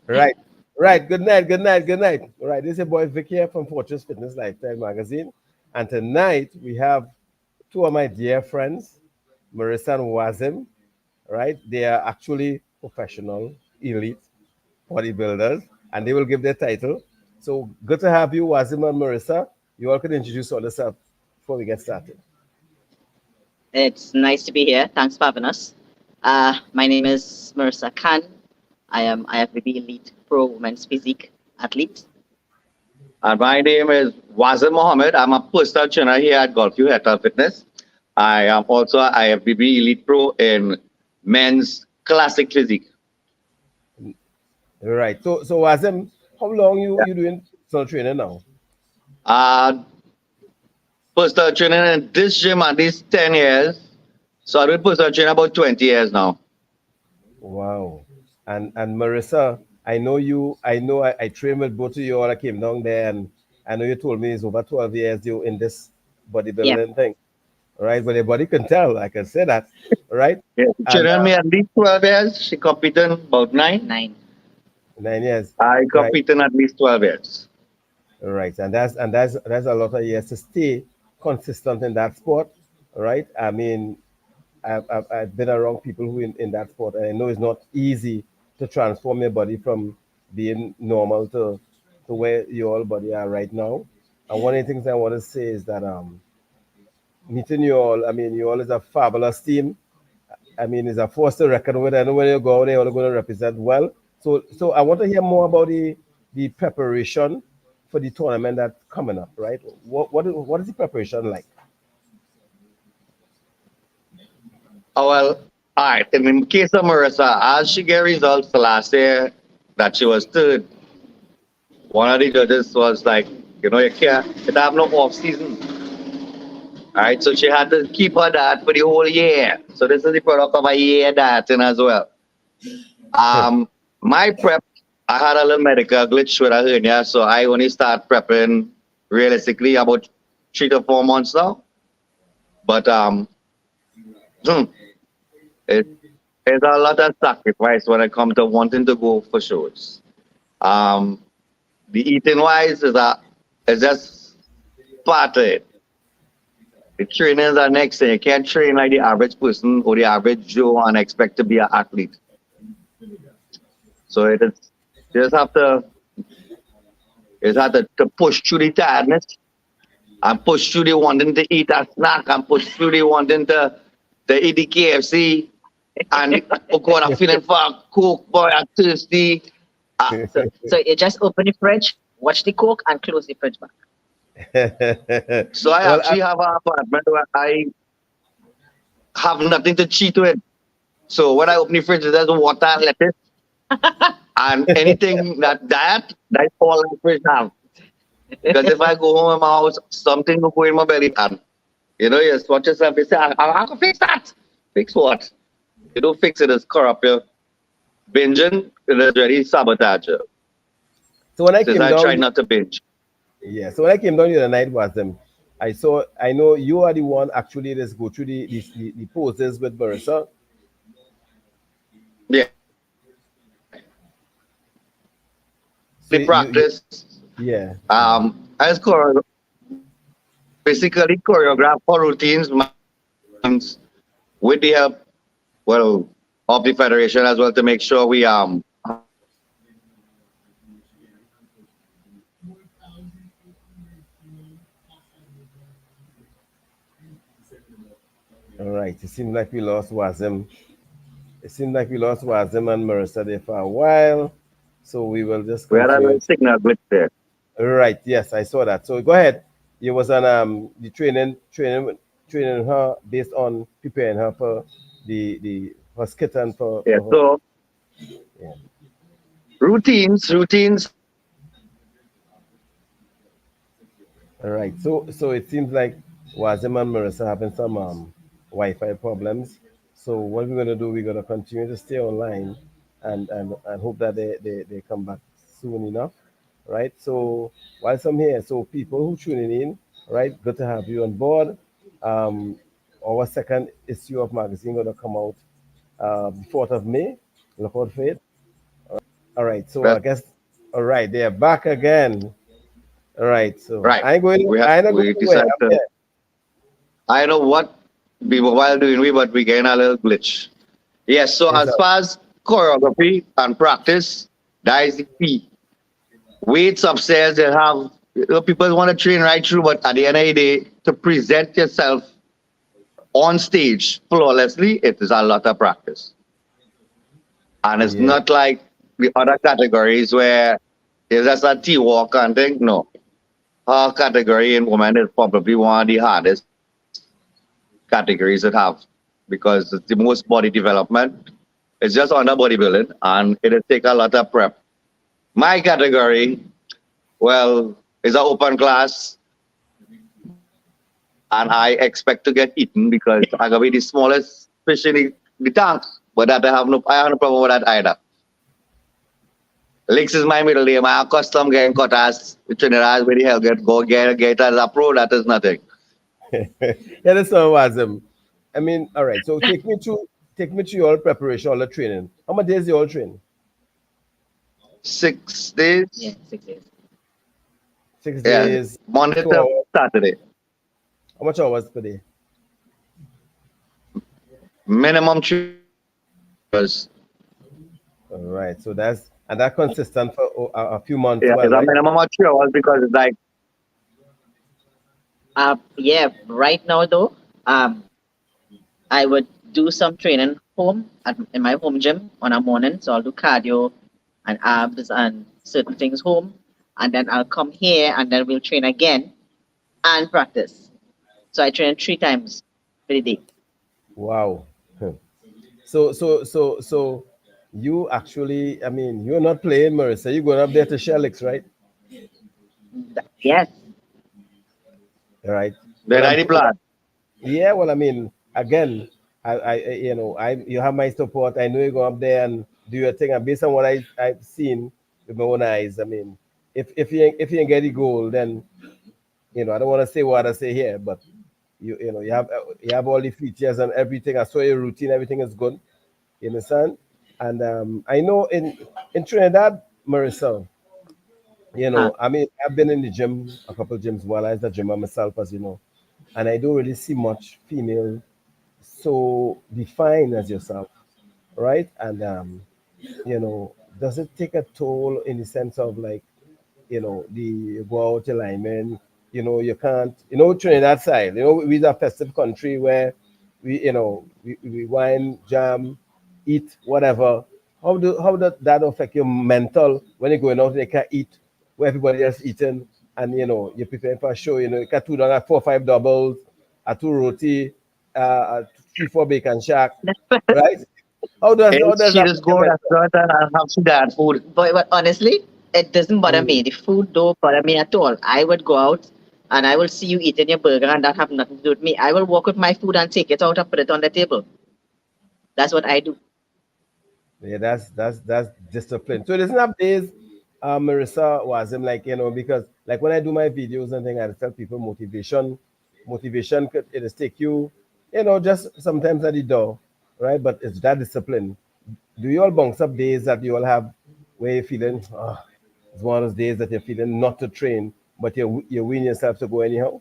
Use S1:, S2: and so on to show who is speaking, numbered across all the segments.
S1: Right. Right. Good night. Good night. Good night. All right. This is your boy Vic here from Fortress Fitness Lifestyle Magazine. And tonight we have two of my dear friends, Marissa and Wazim. Right. They are actually professional, elite bodybuilders, and they will give their title. So good to have you, Wazim and Marissa. You all can introduce yourself before we get started.
S2: It's nice to be here. Thanks for having us. My name is Marissa Khan. I am IFBB Elite Pro Women's Physique athlete.
S3: And my name is Wazim Mohammed. I'm a personal trainer here at Golf U Health Fitness. I am also a IFBB Elite Pro in men's classic physique.
S1: Right. So Wazim, how long you doing personal training now?
S3: Uh, Personal training in this gym at least 10 years. So I've been personal training about 20 years now.
S1: Wow. And Marissa, I know you. I trained with both of you all. I came down there, and I know you told me it's over 12 years you in this
S2: Yeah.
S1: bodybuilding thing, right? But your body can tell. I can say that, right?
S3: Yeah,
S1: And
S3: training me at least 12 years. She competed about 9.
S2: 9.
S1: 9 years,
S3: I
S1: right?
S3: competed at least 12 years.
S1: Right. And that's a lot of years to stay consistent in that sport, right? I mean, I've been around people who in that sport, and I know it's not easy to transform your body from being normal to where your whole body are right now. And one of the things I want to say is that meeting you all, I mean, you all is a fabulous team. I mean, it's a force to reckon with. I know when you go out there, you're going to represent well. So I want to hear more about the preparation for the tournament that's coming up, right? What is the preparation like?
S3: Oh, well, all right. And in the case of Marissa, as she get results last year that she was third, one of the judges was like, you can't have no off season. All right, so she had to keep her diet for the whole year. So this is the product of a year dieting as well. My prep, I had a little medical glitch with a hernia, so I only start prepping realistically about 3 to 4 months now. But hmm, it, it's a lot of sacrifice when it comes to wanting to go for shows. Um, the eating wise is just part of it. The trainers are next thing. You can't train like the average person or the average Joe and expect to be an athlete. So you just have to to push through the tiredness and push through the wanting to eat a snack and push through the wanting to eat the KFC and oh God, I'm feeling for a Coke, boy, I'm thirsty.
S2: So you just open the fridge, watch the Coke, and close the fridge back.
S3: So I
S1: Well,
S3: actually have an apartment where I have nothing to cheat with. So when I open the fridge, there's water and lettuce and anything that's all the fridge have. Because if I go home in my house, something will go in my belly and you just watch yourself, you say, I can fix that. Fix what? You don't fix it, it's corrupt you. Binging it is very sabotage you.
S1: so when I
S3: Since
S1: came
S3: I try
S1: down,
S3: not to binge.
S1: yeah. So when I came down the other night was I know you are the one actually just go through the poses with Marissa.
S3: Yeah.
S1: So
S3: The
S1: you
S3: practice.
S1: yeah.
S3: As basically choreograph for routines with the help, well, of the federation as well to make sure we
S1: All right. It seems like we lost Wazim. It seemed like we lost Wazim and Marissa there for a while. So we will just
S3: we had a
S1: continue.
S3: little signal glitch there.
S1: Right, yes, I saw that. So go ahead. You was on the training her based on preparing her for the for skit and
S3: Yeah.
S1: for her.
S3: So
S1: Yeah.
S3: routines.
S1: All right. So it seems like Wazim and Marissa having some Wi-Fi problems. So what we're gonna do, we're gonna continue to stay online and hope that they come back soon enough. Right. So whilst I'm here, so people who tuning in, right, good to have you on board. Um, our second issue of magazine gonna come out the 4th of May. Look out for it. All right. So I
S3: That's
S1: guess. All right, they're back again. All right. So
S3: right.
S1: I ain't going.
S3: We have
S1: I ain't not going
S3: we
S1: anywhere.
S3: decided
S1: I'm
S3: to.
S1: here.
S3: I know what we were while doing we, but we getting a little glitch. Yes. So
S1: Yes,
S3: as far as choreography and practice, that is the key. Weights upstairs, they have people want to train right through, but at the end of the day, to present yourself on stage flawlessly, it is a lot of practice. And it's
S1: yeah.
S3: not like the other categories where it's just a T walk and thing. No. Her category in women is probably one of the hardest categories that have because it's the most body development. It's just under bodybuilding and it'll take a lot of prep. My category, well, is an open class and I expect to get eaten because I'm gonna be the smallest fish in the tank. But that I have no problem with that either. Licks is my middle name. I custom getting cut as Trinidad where the hell get as a pro, that is nothing.
S1: Yeah, that's not Wazim. I mean, all right. So take me through your preparation, all the training. How much days you all train?
S3: 6 days.
S2: Yeah, 6 days.
S3: Yeah.6
S1: days,
S3: Monday
S1: 2
S3: to
S1: hours.
S3: Saturday.
S1: How much hours per day?
S3: Minimum 3 hours.
S1: All right. So that's and that consistent for a few months,
S3: Yeah,
S1: well,
S3: it's a
S1: right?
S3: minimum of 3 hours because it's like
S2: Yeah, right now though, I would do some training home in my home gym on a morning. So I'll do cardio and abs and certain things home. And then I'll come here and then we'll train again and practice. So I train 3 times for the day.
S1: Wow. So you actually, I mean, you're not playing Marissa. You're going up there to Shelix, right?
S2: Yes.
S1: All right.
S3: the 90 plan.
S1: Yeah, well, I mean, again, you have my support. I know you go up there and do your thing. And based on what I've seen with my own eyes, I mean, if you ain't get the goal, then I don't want to say what I say here, but you have all the features and everything. I saw your routine, everything is good. You understand? And I know in Trinidad, Marissa,
S2: Uh,
S1: I mean, I've been in the gym, a couple gyms while I was a gymmer myself, as you know, and I don't really see much female so defined as yourself, right? And does it take a toll in the sense of like, the go out alignment? You can't, Trinidad side, we're a festive country where we wine, jam, eat, whatever. How does that affect your mental when you're going out and you can't eat where everybody else eating and you're preparing for a show, you can two down at 4 5 doubles, a two roti, three, four bacon shack, right? How does
S3: She
S1: that
S3: just
S1: affect your
S3: go to
S1: mental?
S3: restaurant and have some dad food.
S2: but honestly, it doesn't bother
S1: Mm.
S2: me. The food don't bother me at all. I would go out and I will see you eating your burger and that have nothing to do with me. I will walk with my food and take it out and put it on the table. That's what I do.
S1: Yeah, that's discipline. So there's enough days, Marissa was him like because like when I do my videos and things, I tell people motivation could it just take you, just sometimes at the door, right? But it's that discipline. Do you all bounce up days that you all have where you're feeling, it's one of those days that you're feeling not to train, but you're winning yourself to go anyhow?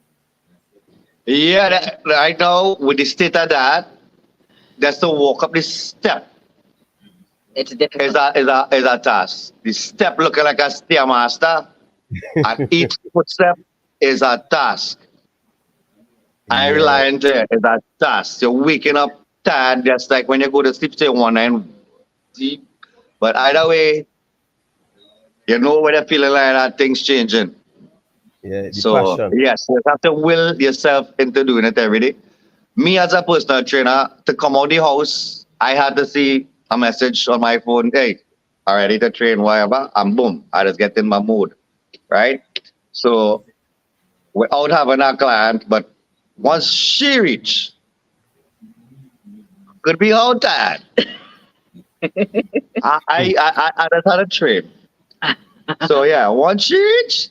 S3: Yeah, right now with the state of that, just to walk up this step
S2: It's
S3: is
S2: difficult.
S3: a task. The step looking like a stairmaster, and each footstep is a task. I
S1: Yeah,
S3: rely on it is a task. You're waking up tired, just like when you go to sleep, say one and deep. But either way, you know when you're feeling like that, things changing.
S1: yeah, the
S3: So
S1: passion.
S3: yes, you have to will yourself into doing it every day. Me as a personal trainer, to come out the house, I had to see a message on my phone. Hey, I'm ready to train, whatever. And boom, I just get in my mood, right? So without having a client, but once she reach, could be all tired. I just had to train. So yeah, once she reach,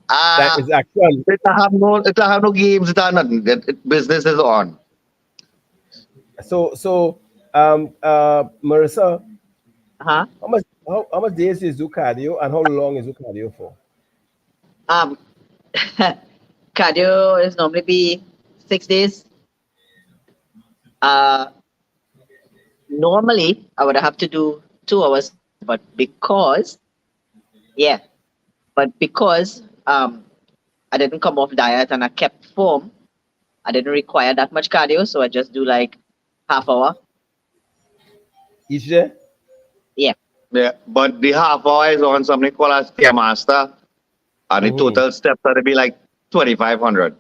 S1: That is action.
S3: it have no games, it have nothing. Business is on.
S1: So, Marissa,
S2: Huh?
S1: How much days is do cardio and how long is do cardio for?
S2: Um, cardio is normally be 6 days. Uh, Normally I would have to do 2 hours, but yeah, because I didn't come off diet and I kept form, I didn't require that much cardio, so I just do like half hour.
S1: Each day?
S2: Yeah.
S3: Yeah, but the half hour is on something called a stairmaster, and the
S1: Mm-hmm.
S3: total steps are to be like 2,500.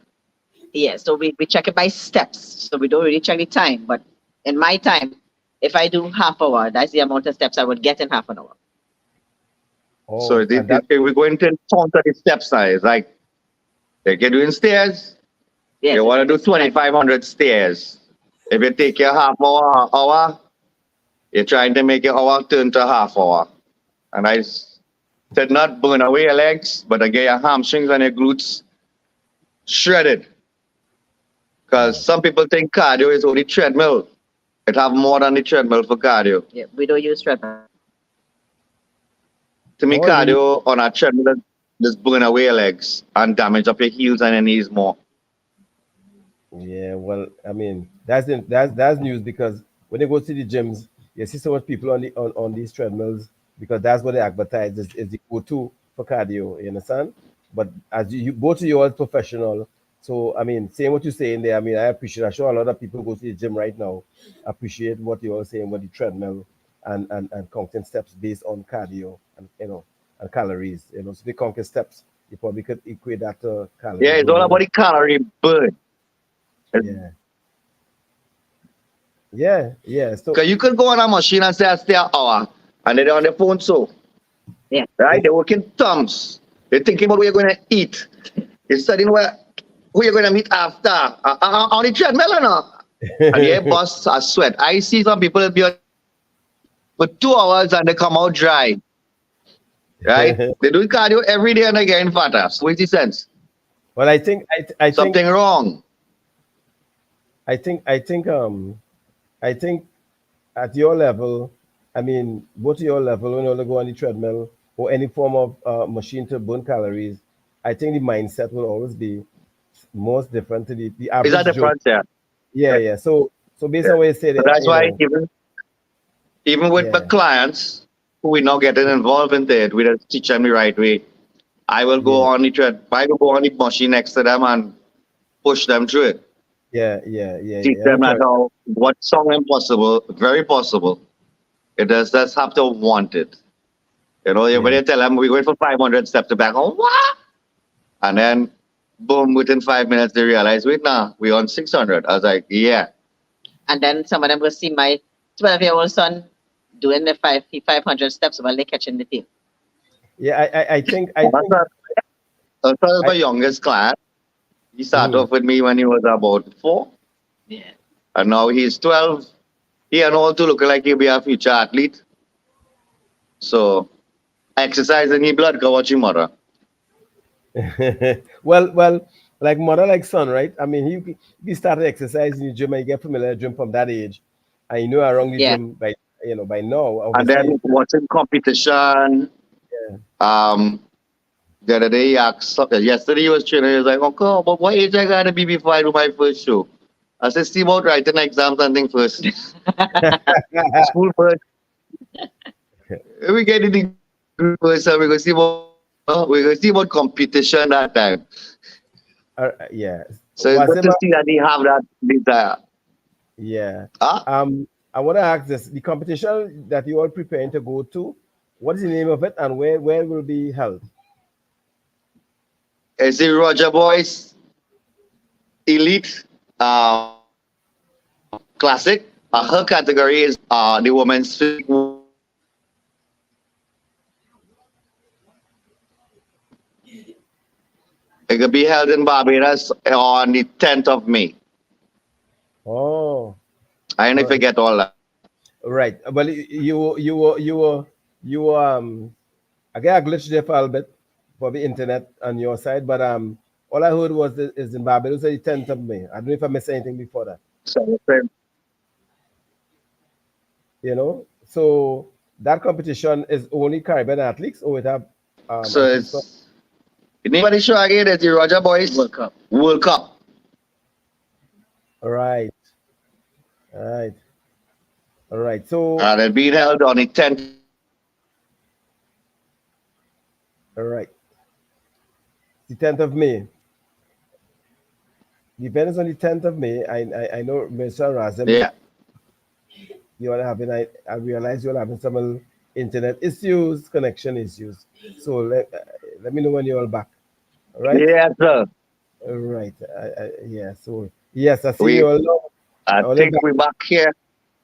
S2: Yeah, so we check it by steps. So we don't really check the time. But in my time, if I do half hour, that's the amount of steps I would get in half an hour.
S3: So
S1: Oh, and that
S3: we're going to counter the step size. Like you're doing stairs,
S2: Yes,
S3: you want to do 2,500 stairs. If you take your hour, you're trying to make your hour turn to half hour. And I said not burn away your legs, but I get your hamstrings and your glutes shredded. Because some people think cardio is only treadmill. It have more than the treadmill for cardio.
S2: yeah, we don't use treadmill.
S3: To me,
S1: oh we
S3: cardio on a treadmill just burn away your legs and damage up your heels and your knees more.
S1: Yeah, well, I mean, that's news because when you go to the gyms, you see so much people on these treadmills because that's what they advertise is the go-to for cardio. You understand? But as you both of you are professional, so I mean, saying what you're saying there, I mean, I appreciate. I'm sure a lot of people go to the gym right now appreciate what you're all saying about the treadmill and counting steps based on cardio and and calories. So the counting steps, you probably could equate that to calorie
S3: Yeah, it's all
S1: burning.
S3: about the calorie burn.
S1: Yeah. Yeah. So,
S3: Because you could go on a machine and say, I stay an hour, and they're on their phone, so,
S2: Yeah.
S3: right? They're working thumbs. They're thinking about what you're going to eat. You're studying who you're going to meet after. On the treadmill or not? And the air busts a sweat. I see some people that be on for 2 hours and they come out dry, right? They do cardio every day and they're getting fatter. So what's the sense?
S1: well,
S3: Something wrong.
S1: I think at your level, I mean, both your level, when you go on the treadmill or any form of machine to burn calories, I think the mindset will always be most different to the
S3: Is that
S1: average
S3: the
S1: Joe.
S3: front there?
S1: Yeah. So based on what you say
S3: So
S1: there,
S3: that's why even with the
S1: yeah,
S3: clients who we now getting involved in it, we just teach them the right way. I will go
S1: yeah,
S3: on the I will go on the machine next to them and push them through it. Teach
S1: I'm
S3: them that
S1: sure.
S3: how what's so impossible, very possible. It does just have to want it. When
S1: Yeah.
S3: you tell them we're going for 500 steps to back, oh what? And then boom, within 5 minutes they realize, wait now, we're on 600. I was like, yeah.
S2: And then some of them will see my 12-year-old son doing the 500 steps while they catching the tail.
S1: Yeah, I
S3: That's
S1: think,
S3: my
S1: I,
S3: youngest client. He started
S1: mhm.
S3: off with me when he was about 4,
S2: Yeah.
S3: and now he's 12. He and all to look like he'll be a future athlete. So exercise in his blood, go watch him mother.
S1: well, like mother, like son, right? I mean, he started exercising in the gym and you get familiar with the gym from that age, and you know around the
S2: Yeah.
S1: gym by now,
S3: And then
S1: obviously.
S3: watching competition.
S1: Yeah.
S3: Um, the other day, he asked, yesterday he was training. He was like, "Okay, but what age I gotta be before I do my first show?" I said, "See about writing exams and thing first. School first. We get the degree first, and we gonna see about competition that time."
S1: Yeah.
S3: So it's good
S1: Wazim,
S3: to see that they have that desire.
S1: yeah.
S3: Ah,
S1: I want to ask this: the competition that you are preparing to go to, what is the name of it, and where will be held?
S3: it's the Roger Boyce Elite Classic. Her category is the women's physique. It will be held in Barbados on the 10th of May.
S1: Oh,
S3: I
S1: all
S3: only
S1: right,
S3: forget all that.
S1: right. Well, you I got a glitch there for a little bit for the internet on your side, but all I heard was is in Barbados the 10th of May. I don't know if I missed anything before that.
S3: So,
S1: So that competition is only Caribbean athletes, or it have
S3: So
S1: athletes from.
S3: it's the name of the show again is the Roger Boyce
S2: World Cup.
S3: World Cup.
S1: Right, right, all right. So,
S3: And it's being held on the 10th of May.
S1: all right, the 10th of May. The event is on the 10th of May. I know, Mr. Razim,
S3: Yeah.
S1: you're having, I realize you're having some internet issues, connection issues. So let me know when you're all back. All right,
S3: Yes, sir.
S1: all right. Yeah. So yes, I see
S3: We
S1: you all now.
S3: I
S1: All the
S3: think
S1: back.
S3: we're back here.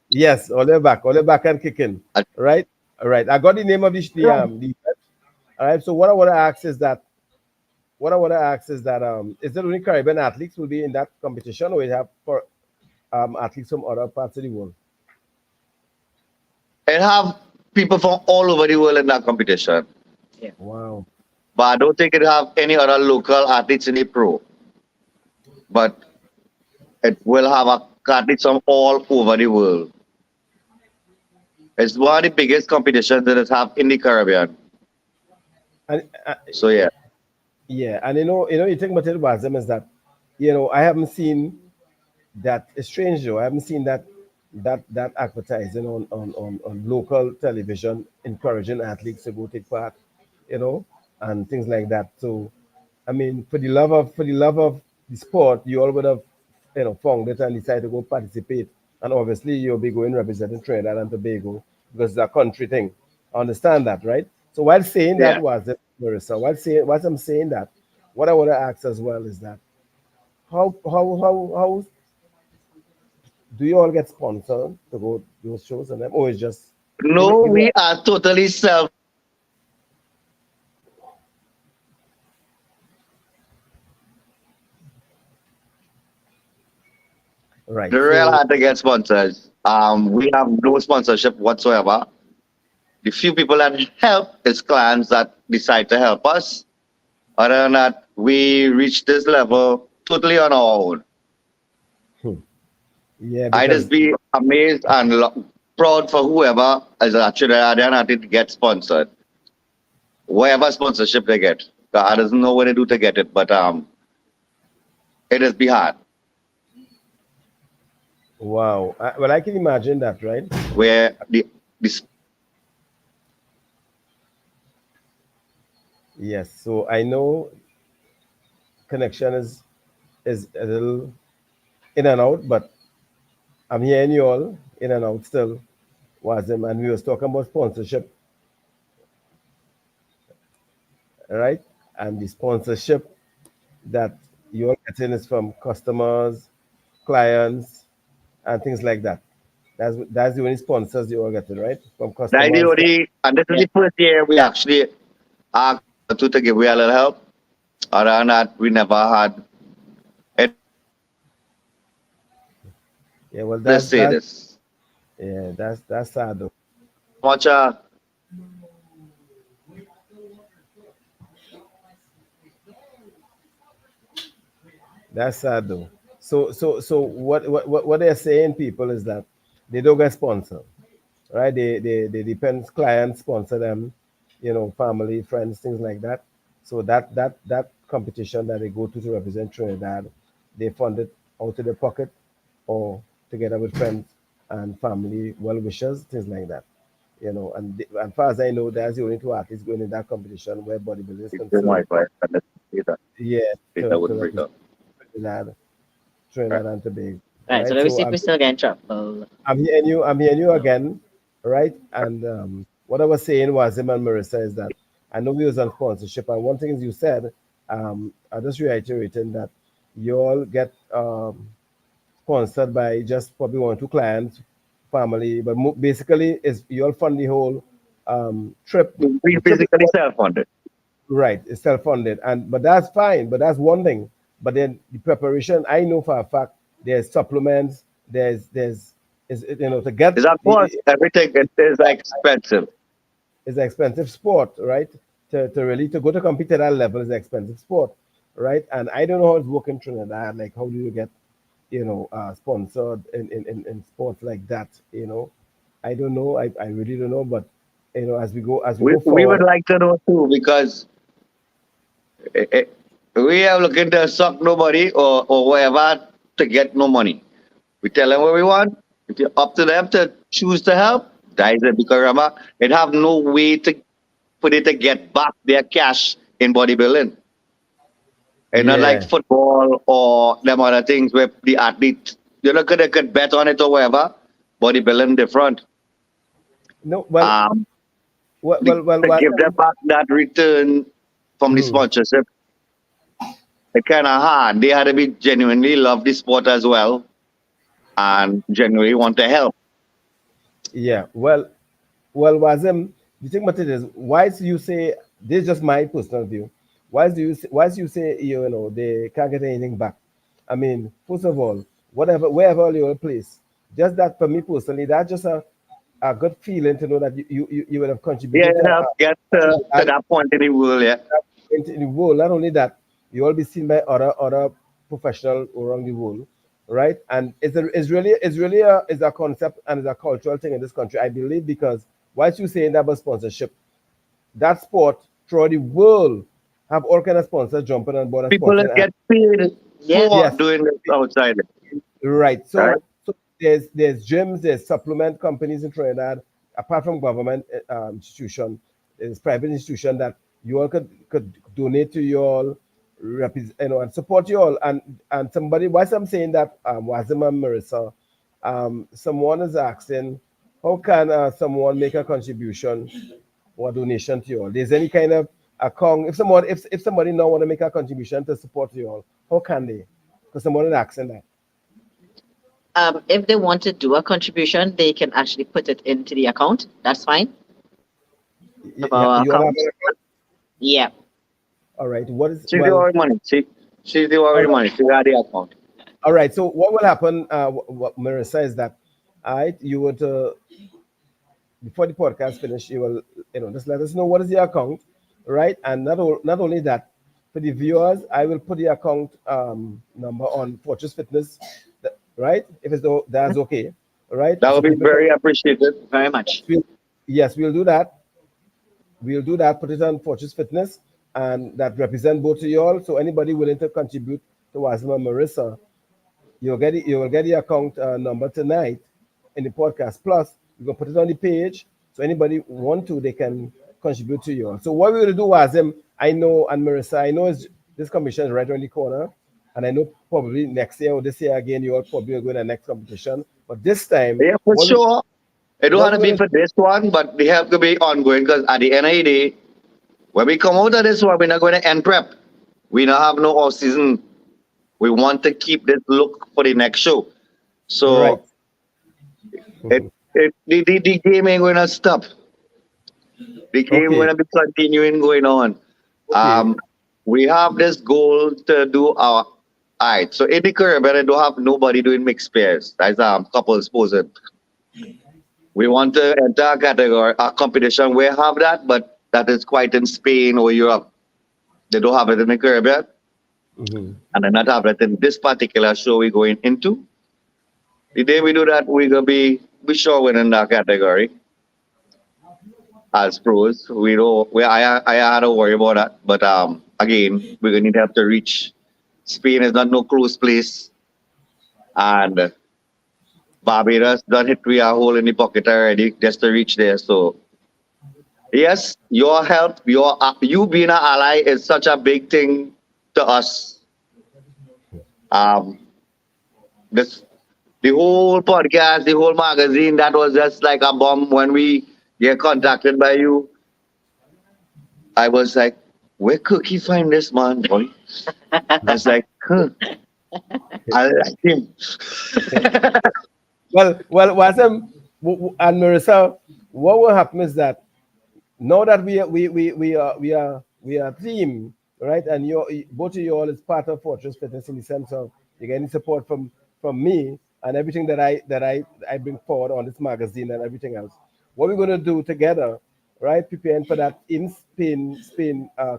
S1: Yes, all the back and kicking.
S3: I,
S1: All right, all right. I got the name of the event. All right. So what I want to ask is that is there only Caribbean athletes will be in that competition, or we have for athletes from other parts of the world?
S3: it have people from all over the world in that competition.
S2: Yeah.
S1: Wow.
S3: But I don't think it have any other local athletes in the pro. But it will have athletes from all over the world. It's one of the biggest competitions that it have in the Caribbean.
S1: And
S3: So yeah.
S1: yeah, and you think about it, Wazim, is that I haven't seen that. It's strange though. I haven't seen that advertising on local television encouraging athletes to go take part, you know, and things like that. So, I mean, for the love of the sport, you all would have found it and decided to go participate. And obviously, you'll be going representing Trinidad and Tobago because it's a country thing. I understand that, right? So while saying that,
S3: Yeah.
S1: was it, Marissa? While I'm saying that, what I want to ask as well is that how do you all get sponsored to go those shows and them, or it's just
S3: No,
S1: give me
S3: we are totally self.
S1: right?
S3: The real
S1: So
S3: hard to get sponsors. We have no sponsorship whatsoever. The few people that help is clients that decide to help us. Other than that, we reach this level totally on our own.
S1: hmm, yeah,
S3: I just
S1: because
S3: be amazed and proud for whoever is actually at it to get sponsored. Whatever sponsorship they get. I doesn't know what they do to get it, but it is be hard.
S1: wow, well, I can imagine that, right?
S3: Where the
S1: Yes, so I know connection is a little in and out, but I'm hearing you all in and out still, Wazim, and we was talking about sponsorship, right? And the sponsorship that you're getting is from customers, clients, and things like that. That's the only sponsors you're getting, right? From
S3: that is the
S1: customers.
S3: only, and this is
S2: Yeah.
S3: the first year we actually asked to give we a little help. Other than that, we never had. And
S1: Yeah, well,
S3: let's say this.
S1: that's sad though.
S3: Much
S1: That's sad though. So what they're saying, people, is that they don't get sponsored, right? They depend clients sponsor them, family, friends, things like that. So that competition that they go to represent Trinidad, they fund it out of their pocket or together with friends and family, well wishers, things like that. And as far as I know, there's the only two athletes going in that competition where bodybuilding is
S3: it's my
S1: concerned.
S3: wife, and data,
S1: Yeah,
S3: data
S1: to
S3: wouldn't break
S1: represent
S3: up.
S1: Trinidad,
S3: Right.
S1: and Tobago.
S2: All right. So
S1: Right.
S2: let me
S1: So
S2: see if we still get in trouble.
S1: I'm hearing you again, right? And what I was saying was, Wazim and Marissa, is that I know we was on sponsorship, and one thing is you said, I just reiterating that you all get sponsored by just probably one or two clients, family, but basically is you all fund the whole trip.
S3: We
S1: The trip is
S3: basically self-funded.
S1: right, it's self-funded, and but that's fine. But that's one thing. But then the preparation, I know for a fact, there's supplements, there's is to get
S3: Is of course everything it is expensive.
S1: it's an expensive sport, right? To really to go to compete at that level is an expensive sport, right? And I don't know how it's working in Trinidad. Like, how do you get sponsored in sports like that? I don't know. I really don't know. But
S3: We
S1: go
S3: would
S1: forward.
S3: like to know too because eh, eh, we are looking to suck nobody or whatever to get no money. We tell them what we want. It's up to them to choose to help. That is it. Because remember, it have no way to put it to get back their cash in bodybuilding. And not like
S1: Yeah.
S3: football or them other things where the athlete, they could bet on it or whatever. Bodybuilding different.
S1: No. Well.
S3: Um,
S1: Well. Well. Well.
S3: to
S1: Well
S3: give them back that return from the
S1: mhm.
S3: sponsorship, it kind of hard. They had to be genuinely love the sport as well and genuinely want to help.
S1: Yeah. Well, Wazim, the thing about it is, why do you say this is just my personal view? Why do you say they can't get anything back? I mean, first of all, wherever you're placed, just that for me personally, that's just a good feeling to know that you would have
S3: Yeah,
S1: contributed to
S3: help get to that point in the world. Yeah,
S1: in the world. Not only that, you will be seen by other professionals around the world, right? And it's a concept and it's a cultural thing in this country, I believe, because once you saying that about sponsorship, that sport throughout the world have all kind of sponsors jumping on board and
S3: people
S1: sponsoring.
S3: that
S1: And
S3: get paid
S2: Yeah.
S3: for
S1: yes,
S3: doing this outside.
S1: right.
S3: Right?
S1: So there's gyms, there's supplement companies in Trinidad, apart from government institution, there's private institution that you all could donate to you all, and support you all. And somebody, why I'm saying that, Wazim and Marissa, someone is asking, how can someone make a contribution or donation to you all? There's any kind of account. If somebody now want to make a contribution to support you all, how can they? Because someone is asking that.
S2: If they want to do a contribution, they can actually put it into the account. That's fine. Of our
S1: You all have
S2: account.
S1: an account?
S2: Yeah.
S1: All right. What is
S3: She's the
S1: well?
S3: already money. She's the
S1: All
S3: already
S1: right.
S3: money. She got the account.
S1: All right. So what will happen? What Marissa is that, all right? You would before the podcast finish, you will just let us know what is the account, right? And not only that, for the viewers, I will put the account number on Fortress Fitness, right? If that's okay, all right?
S3: That
S1: So
S3: would be
S1: people can.
S3: very appreciated.
S2: Very much.
S1: We'll, yes, we'll do that. We'll do that. Put it on Fortress Fitness, and that represent both of you all. So anybody willing to contribute to Wazima Marissa, you will get the account number tonight in the podcast. Plus, we're gonna put it on the page, so anybody want to, they can contribute to you. So what we're gonna do was, I know, and Marissa, I know this competition is right around the corner, and I know probably next year or this year again, you all probably are going to the next competition. But this time,
S3: Yeah, for sure. It don't
S1: what
S3: have
S1: we're
S3: to be
S1: gonna
S3: for this one, but they have to be ongoing because at the end of the day, when we come out of this one, we're not going to end prep. We don't have no off season. We want to keep this look for the next show.
S1: right.
S3: So the game ain't going to stop. The game
S1: Okay.
S3: going to be continuing going on.
S1: Okay.
S3: Um, we have this goal to do our. All right. So in the Caribbean, I don't have nobody doing mixed pairs. That's couples posing. We want to enter a category, a competition. We have that, but that is quite in Spain or Europe. They don't have it in the Caribbean,
S1: Mhm.
S3: and they not have it in this particular show we're going into. The day we do that, we're gonna be sure winning that category as pros. We don't. I had to worry about that, but again, we're gonna need help to reach. Spain is not no close place, and Barbados done hit we a hole in the pocket already just to reach there. So yes, your help, you being an ally is such a big thing to us. Um, this the whole podcast, the whole magazine, that was just like a bomb when we get contacted by you. I was like, where could he find this man, boy? I was like, huh, I like him.
S1: Well, Wasem and Marissa, what will happen is that now that we are a team, right? And both of you all is part of Fortress Fitness in the sense of you're getting support from me and everything that I bring forward on this magazine and everything else. What we're gonna do together, right? Preparing for that in Spain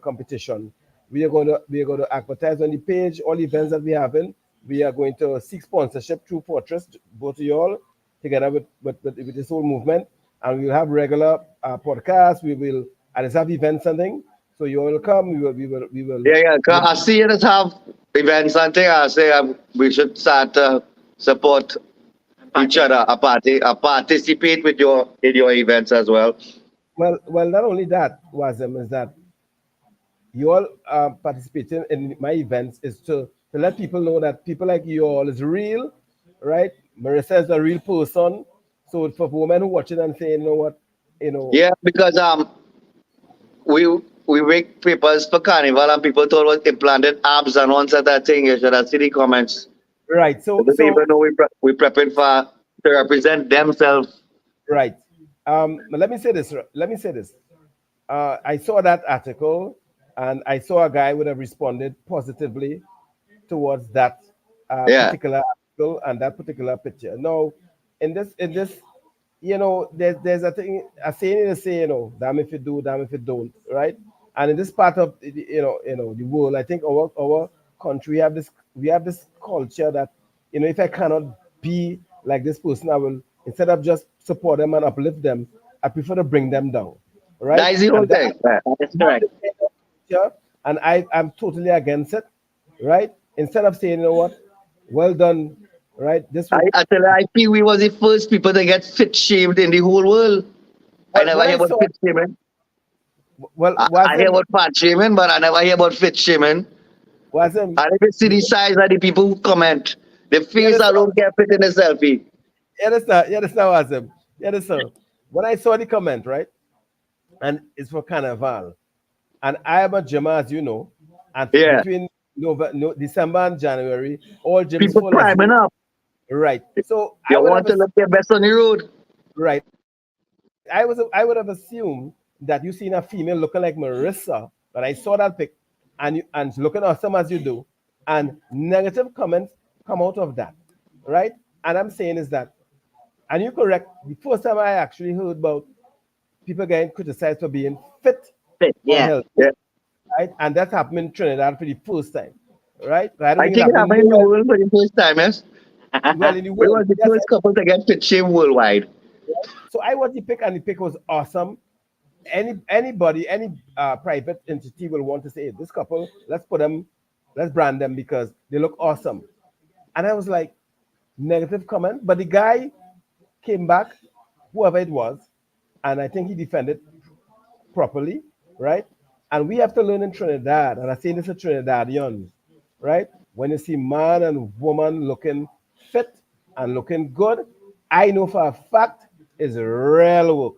S1: competition. We are going to advertise on the page all events that we have in. We are going to seek sponsorship through Fortress, both of you all together with this whole movement. and we'll have regular podcasts. We will, and let's have events and things. So you will come. We will.
S3: Yeah, yeah. 'Cause I see us have events and things. I say we should start support each other. Participate with your in your events as well.
S1: Well, not only that, Wazim, is that you all participating in my events is to let people know that people like you all is real, right? Marissa is a real person. So for women who watching and saying, you know what, you know,
S3: Yeah, because we we make papers for carnival and people told us implanted abs and one set that thing. You should have seen the comments.
S1: right.
S3: They
S1: So
S3: don't even
S1: so
S3: know we prepping for to represent themselves.
S1: right. Let me say this. Let me say this. I saw that article, and I saw a guy would have responded positively towards that
S3: Yeah.
S1: particular article and that particular picture. No, in this, there's a saying to say, damn if you do, damn if you don't, right? And in this part of the world, I think our country we have this culture that if I cannot be like this person, I will, instead of just support them and uplift them, I prefer to bring them down, right?
S3: That is the whole
S1: And that
S3: thing. Yeah.
S2: That's
S1: that's
S2: correct.
S1: the kind of culture, and I'm totally against it, right? Instead of saying, you know what, well done, right? This
S3: I
S1: would
S3: actually I feel we was the first people to get fit shamed in the whole world. I
S1: well
S3: never
S1: when
S3: hear
S1: I
S3: about
S1: saw
S3: fit shaming.
S1: well
S3: I hear about fat shaming, but I never hear about fit shaming.
S1: Wasm
S3: I never see the size of the people who comment. The
S1: yeah
S3: face
S1: this
S3: alone get fit in a selfie.
S1: yeah this now Wasm yeah this sir. When I saw the comment, right, and it's for Carnival, and I am a gymmer, as you know, and
S3: Yeah.
S1: between December and January, all gyms
S3: People
S1: full as
S3: priming
S1: you,
S3: up.
S1: right? So I
S3: You
S1: would have
S3: want to look your best on the road.
S1: right. I would have assumed that you seen a female looking like Marissa, but I saw that pic, and looking awesome as you do, and negative comments come out of that, right? And I'm saying is that, and you're correct. The first time I actually heard about people getting criticized for being fit
S2: Fit.
S1: or
S2: Yeah.
S1: healthy,
S3: Yeah.
S1: right? And that happened in Trinidad for the first time, right? But I don't
S3: I
S1: think it
S3: think it
S1: happened
S3: happened in the
S1: nowhere.
S3: world for the first time, yes.
S1: Well, in the
S3: We
S1: world,
S3: was the
S1: yes.
S3: first couple to get fit shamed worldwide.
S1: So I watched the pic, and the pic was awesome. Anybody, any private entity will want to say, this couple, let's brand them because they look awesome. And I was like, negative comment, but the guy came back, whoever it was, and I think he defended properly, right? And we have to learn in Trinidad, and I say this to Trinidadians, right? When you see man and woman looking fit and looking good, I know for a fact it's real work.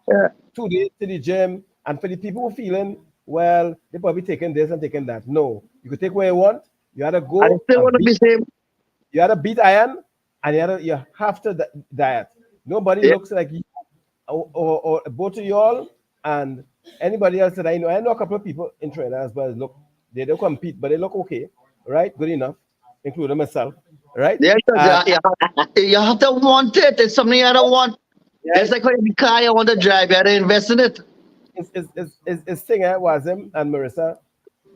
S2: Yeah.
S1: 2 days to the gym, and for the people who feeling, well, they probably taking this and taking that. No, you could take what you want. You had to
S3: And it
S1: go
S3: still
S1: and
S3: want to
S1: beat.
S3: be same.
S1: You had to beat iron, and you have to diet. Nobody
S3: Yeah.
S1: looks like you, or both of y'all, and anybody else that I know. I know a couple of people in Trinidad as well. Look, they don't compete, but they look okay, right? Good enough, including myself, right?
S3: Yeah, because
S1: And
S3: you have to want it. It's something you don't want. It's
S1: right,
S3: like when the car you want to drive, you have to invest in it.
S1: it's thing Wazim and Marissa,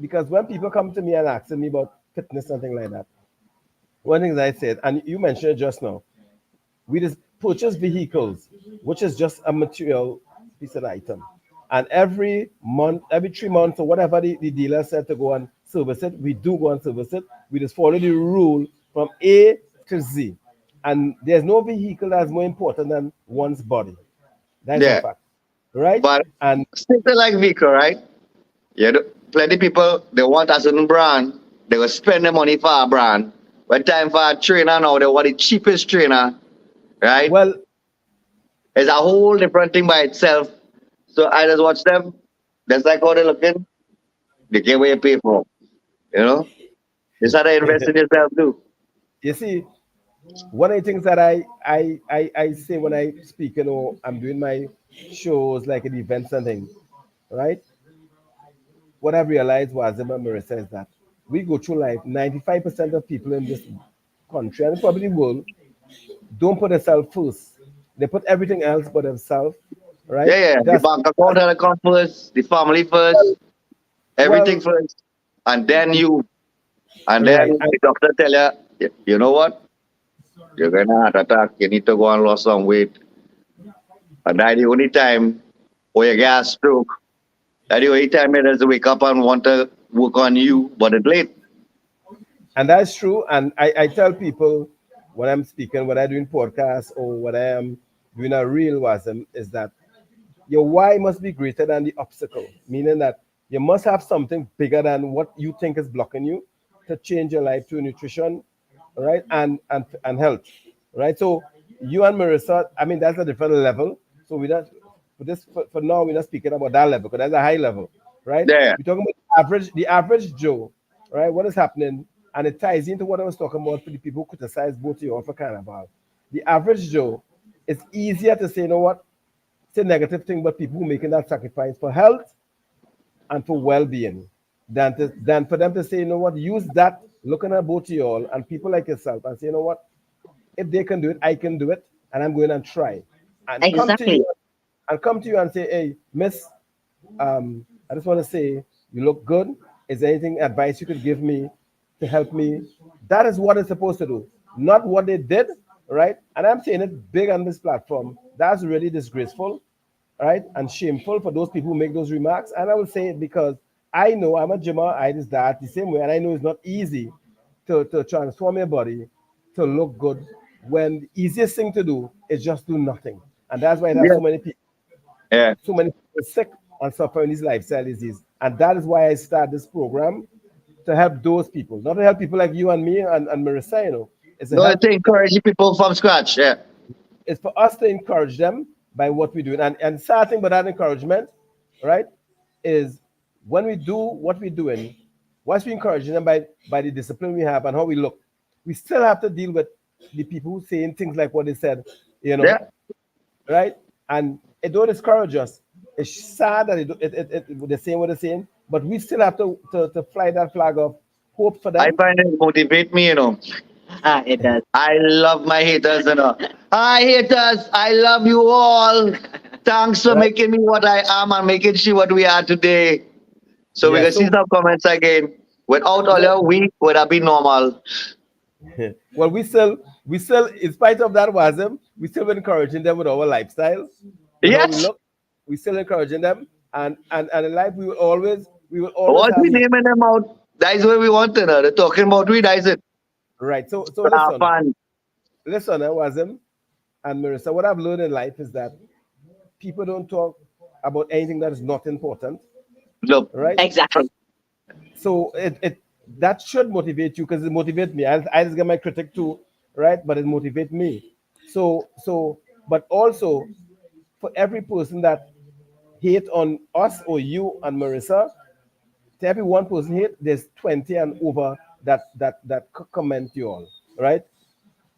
S1: because when people come to me and asking me about fitness and things like that, one thing that I said, and you mentioned it just now, we just purchase vehicles, which is just a material piece of item. And every month, every 3 months, or whatever the dealer said to go and service it, we do go and service it. We just follow the rule from A to Z. And there's no vehicle that's more important than one's body. That is a
S3: Yeah.
S1: fact, right?
S3: But
S1: And
S3: still like vehicle, right? Yeah, plenty people they want a certain brand, they will spend the money for a brand. When time for a trainer now, they want the cheapest trainer, right?
S1: well,
S3: It's a whole different thing by itself. So I just watch them. That's like how they looking. They get what you pay for. You know? This how they invest in yourself too.
S1: you see, one of the things that I say when I speak, I'm doing my shows like at events and things, right? What I've realized was, and Marissa, is that we go through life, 95% of people in this country and probably the world don't put themselves first. They put everything else but themselves, right?
S3: Yeah, yeah. The bank account had to come first, the family first, everything
S1: Well,
S3: first. And then you. And then
S1: right. And
S3: the doctor tell you, you know what? You're gonna heart attack. You need to go and lose some weight. And that's the only time where you get a stroke. That's the only time you just wake up and want to work on you, but it's late.
S1: And that's true. And I tell people when I'm speaking, when I'm doing podcasts or when I am doing a real wasm, is that your why must be greater than the obstacle, meaning that you must have something bigger than what you think is blocking you to change your life to nutrition, right? And health, right? So you and Marissa, I mean, that's a different level. So we don't for now we're not speaking about that level because that's a high level, right?
S3: Yeah.
S1: We're talking about the average Joe, right? What is happening, and it ties into what I was talking about for the people who criticize both of you all for carnival. The average Joe, it's easier to say, you know what, say negative thing, but people who making that sacrifice for health and for well-being than for them to say, you know what, use that looking at both of you all and people like yourself and say, you know what, if they can do it, I can do it, and I'm going and try. And
S2: Exactly.
S1: come to you and say, hey, miss, I just want to say you look good. Is there anything advice you could give me to help me? That is what it's supposed to do, not what they did, right? And I'm saying it big on this platform. That's really disgraceful, right? And shameful for those people who make those remarks. And I will say it because I know I'm a gymmer, I just that the same way, and I know it's not easy to transform your body to look good when the easiest thing to do is just do nothing. And that's why there's
S3: Yeah. Yeah.
S1: so many people sick and suffering these lifestyle disease. And that is why I started this program to help those people, not to help people like you and me and Marissa, you know. It's to
S3: No,
S1: help,
S3: it's encouraging people from scratch. Yeah.
S1: it's for us to encourage them by what we do. And starting with that encouragement, right, is when we do what we're doing, once we encouraging them by the discipline we have and how we look, we still have to deal with the people who saying things like what they said, you know,
S3: Yeah.
S1: right? And it don't discourage us. It's sad that they're saying what they're saying, but we still have to fly that flag of hope for
S3: I
S1: them.
S3: find it motivate me, you know.
S2: It does.
S3: I love my haters, you know. Hi, haters. I love you all. Thanks for
S1: Right?
S3: making me what I am and making sure what we are today. So we
S1: Yeah.
S3: can see
S1: So
S3: some comments again. Without all
S1: well,
S3: your week, would have been normal.
S1: well, we still, in spite of that wasm, we still encouraging them with our lifestyle, with how we
S3: Yes.
S1: look. We still encouraging them, and in life we will always
S3: What
S1: have
S3: we
S1: haters.
S3: naming them out? That is what we want to know. They're talking about we, that is it.
S1: Right. So
S3: Ah,
S1: listen,
S3: fun.
S1: Wasm and Marissa. What I've learned in life is that people don't talk about anything that is not important,
S3: Look,
S1: right?
S2: Exactly.
S1: So it that should motivate you because it motivates me. I just get my critic too, right? But it motivates me. So but also for every person that hate on us or you and Marissa, to every one person hate, there's 20 and over that comment you all, right?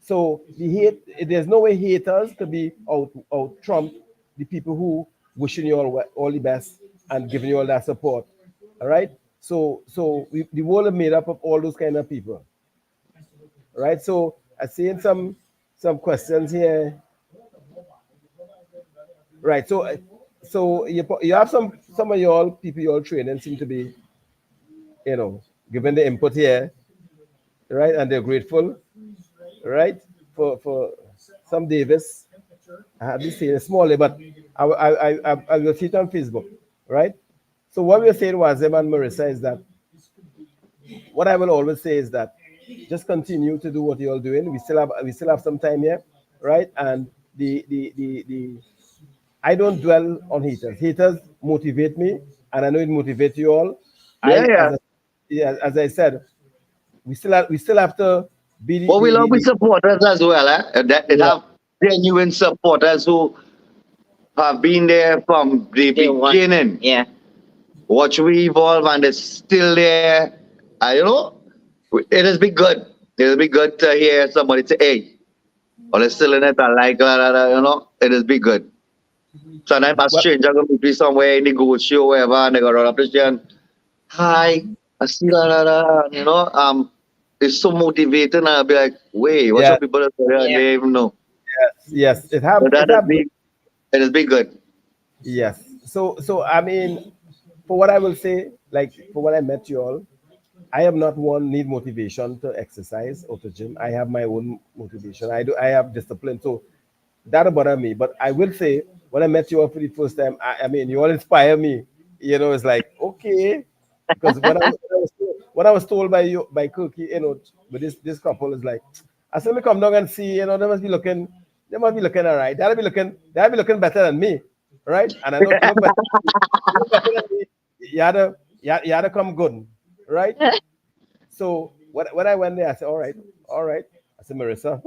S1: So the hate, there's no way haters could be out trump the people who wishing you all the best and giving you all that support. All right. So the world is made up of all those kind of people, right? So I seeing some questions here, right? So you have some of y'all people you all training seem to be, you know, giving the input here, right? And they're grateful, right? For some Davis. I have this here small, but I will see it on Facebook, right? So what we're saying was, Em and Marissa, is that what I will always say is that just continue to do what you're all doing. We still have some time here, right? And the I don't dwell on haters. Haters motivate me, and I know it motivates you all.
S3: yeah, yeah.
S1: Yeah, as I said, we still have to be
S3: But we love with supporters as well. That it
S1: yeah,
S3: have genuine supporters who have been there from the
S2: Day one.
S3: beginning.
S2: Yeah.
S3: Watch we evolve and it's still there. You know, it has been good. It has been good to hear somebody say, hey, well, it's still in it. I like that, you know, it has been good. Sometimes a
S1: well,
S3: stranger going to be somewhere in the Gucci or wherever and they go run up to you and, hi, I see that, you know, it's so motivating and I'll be like, wait, what's
S1: yeah,
S3: up people that say,
S2: Yeah.
S3: they even know.
S1: yes,
S3: So that has been, it has been good.
S1: yes. So I mean, for what I will say, like for what I met you all, I am not one need motivation to exercise or to gym. I have my own motivation. I have discipline. So that bother me. But I will say when I met you all for the first time, I mean, you all inspire me. It's like, okay, because when I was told by you by Cookie, but this couple is like, I said, me come down and see, they must be looking all right. They'll be looking better than me, right? And I know to look better than me, you had to come good, right? So when I went there, I said, all right. I said, Marissa,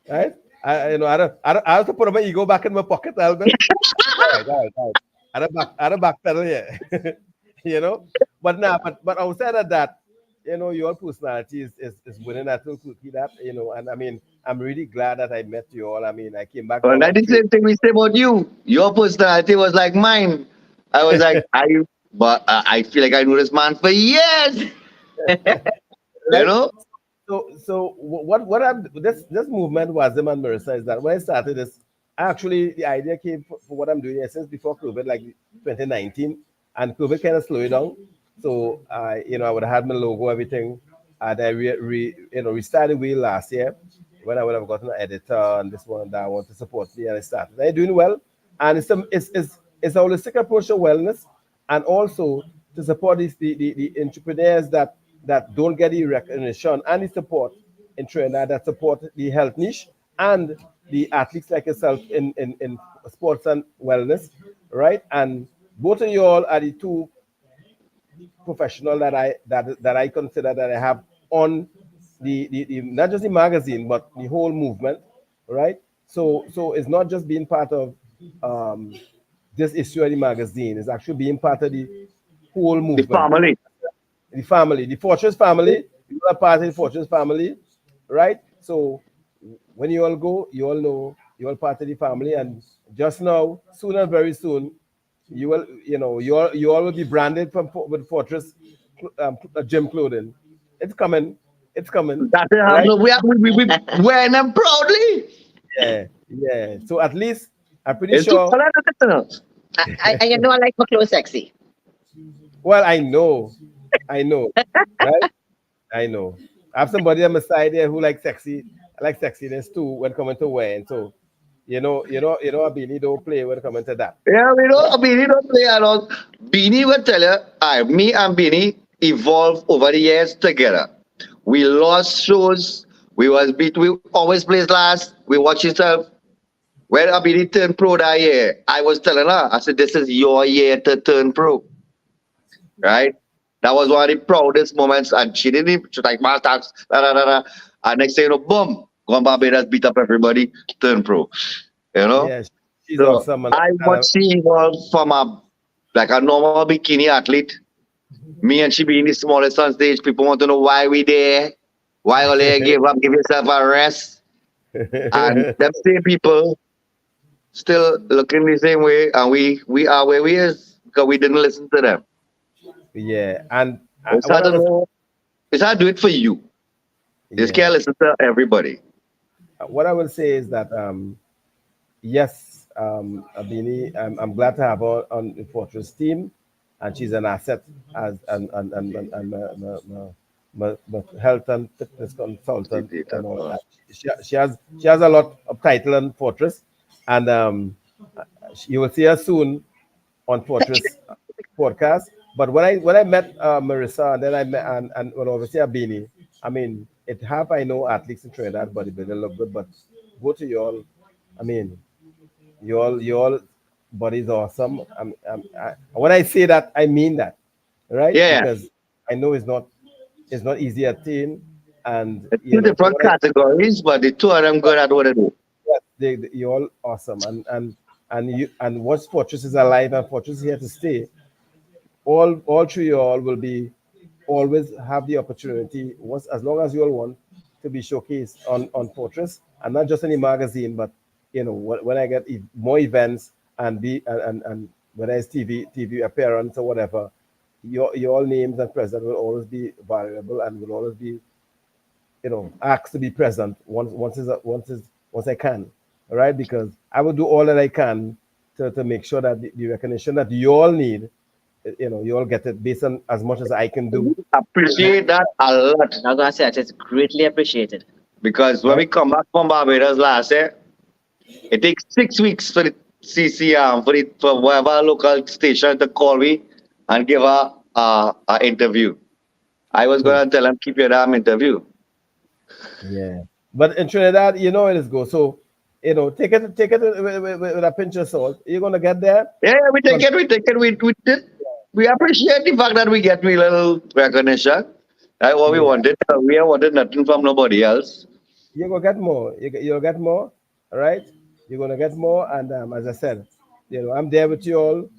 S1: right? I have to put my ego back in my pocket a little bit. All right. I don't backpedal here, you know. But now, but outside of that, your personality is winning that little cookie that, and I mean, I'm really glad that I met you all. I mean, I came back
S3: Well,
S1: down
S3: that's
S1: and
S3: the
S1: trained.
S3: same thing we say about you. Your personality was like mine. I was like, but I feel like I knew this man for years. You
S1: Right?
S3: know?
S1: So what I'm this movement Wazim and Marissa is that when I started this, actually the idea came for what I'm doing here since before COVID, like 2019, and COVID kind of slowed it down. So I would have had my logo, everything, and I restarted way last year when I would have gotten an editor and this one and that want to support me, and I started. They're doing well, and it's a holistic approach to wellness, and also to support the entrepreneurs that don't get the recognition and the support in Trinidad, that support the health niche and the athletes like yourself in sports and wellness, right? And both of you all are the two professional that I consider that I have on the not just the magazine but the whole movement, right? So it's not just being part of um, this issue of the magazine. It's actually being part of the whole
S3: The
S1: movement,
S3: family.
S1: the family, the Fortress family. You are part of the Fortress family, right? So when you all go, you all know you all part of the family, and just now, soon and very soon, you will, you all will be branded with Fortress gym clothing. It's coming. It's coming,
S3: That's it.
S1: right?
S3: We wearing them proudly.
S1: Yeah, yeah. So at least I'm pretty
S3: It's too
S1: sure.
S2: I I like my clothes sexy.
S1: Well, I know, right? I know. I have somebody on my side there who likes sexy. I like sexiness too when coming to wearing. So Beanie don't play when coming to that.
S3: Yeah, we
S1: Right?
S3: know Beanie don't play at all. Beanie will tell you, me and Beanie evolved over the years together. We lost shows. We always plays last. We watch yourself. When Beanie turned pro that year, I was telling her, I said, this is your year to turn pro. Right? That was one of the proudest moments. And she didn't even, she was like, man, tax, da, da, da, da. And next thing you know, boom, gone Barbados, beat up everybody, turn pro. You know?
S1: Yeah, she's
S3: So
S1: awesome.
S3: I watch she evolve from a normal bikini athlete. Me and she being the smallest on stage. People want to know why we there. Why only give up, give yourself a rest. And them same people still looking the same way, and we are where we is because we didn't listen to them.
S1: Yeah, and
S3: It's
S1: what
S3: hard
S1: I
S3: to
S1: was
S3: know. It's hard to do it for you. You just
S1: yeah,
S3: can't listen to everybody.
S1: what I will say is that yes, Abini, I'm glad to have her on the Fortress team, and she's an asset as and health and fitness consultant and all that. She has a lot of title on Fortress, and you will see her soon on Fortress podcast. But when I met Marissa, and then I met and well, obviously Abini, I mean, it half I know athletes in Trinidad, but they look good. But both of you all, I mean, you all body's awesome. When I say that, I mean that, right?
S3: Yeah,
S1: Because I know it's not easy to attain, and
S3: it's two
S1: so
S3: different
S1: what I
S3: categories, but the two of them good at what they do.
S1: yeah, you're all awesome, and once Fortress is alive and Fortress is here to stay, all three you all will be always have the opportunity once as long as you all want to be showcased on Fortress, and not just in the magazine, but when I get more events and be and whether it's TV appearance or whatever, your names and presence will always be valuable and will always be asked to be present once I can, all right? Because I will do all that I can to make sure that the recognition that you all need, you all get it based on as much as I can do,
S3: Appreciate that a lot
S2: I'm not gonna say that it's greatly appreciated.
S3: because when
S1: right?
S3: we come back from Barbados last year, It takes 6 weeks for the CC for whatever local station to call me and give a interview. I was
S1: Hmm.
S3: gonna tell him keep your damn interview.
S1: Yeah. But in Trinidad, you know it is go. So, take it with a pinch of salt. You're gonna get there.
S3: Yeah, we take
S1: Con-
S3: it, we take it, we did. We appreciate the fact that we get a little recognition. That's what we
S1: Yeah.
S3: wanted. We have wanted nothing from nobody else.
S1: You're gonna get more. You'll get more. All right. You're gonna get more. And as I said, I'm there with you all.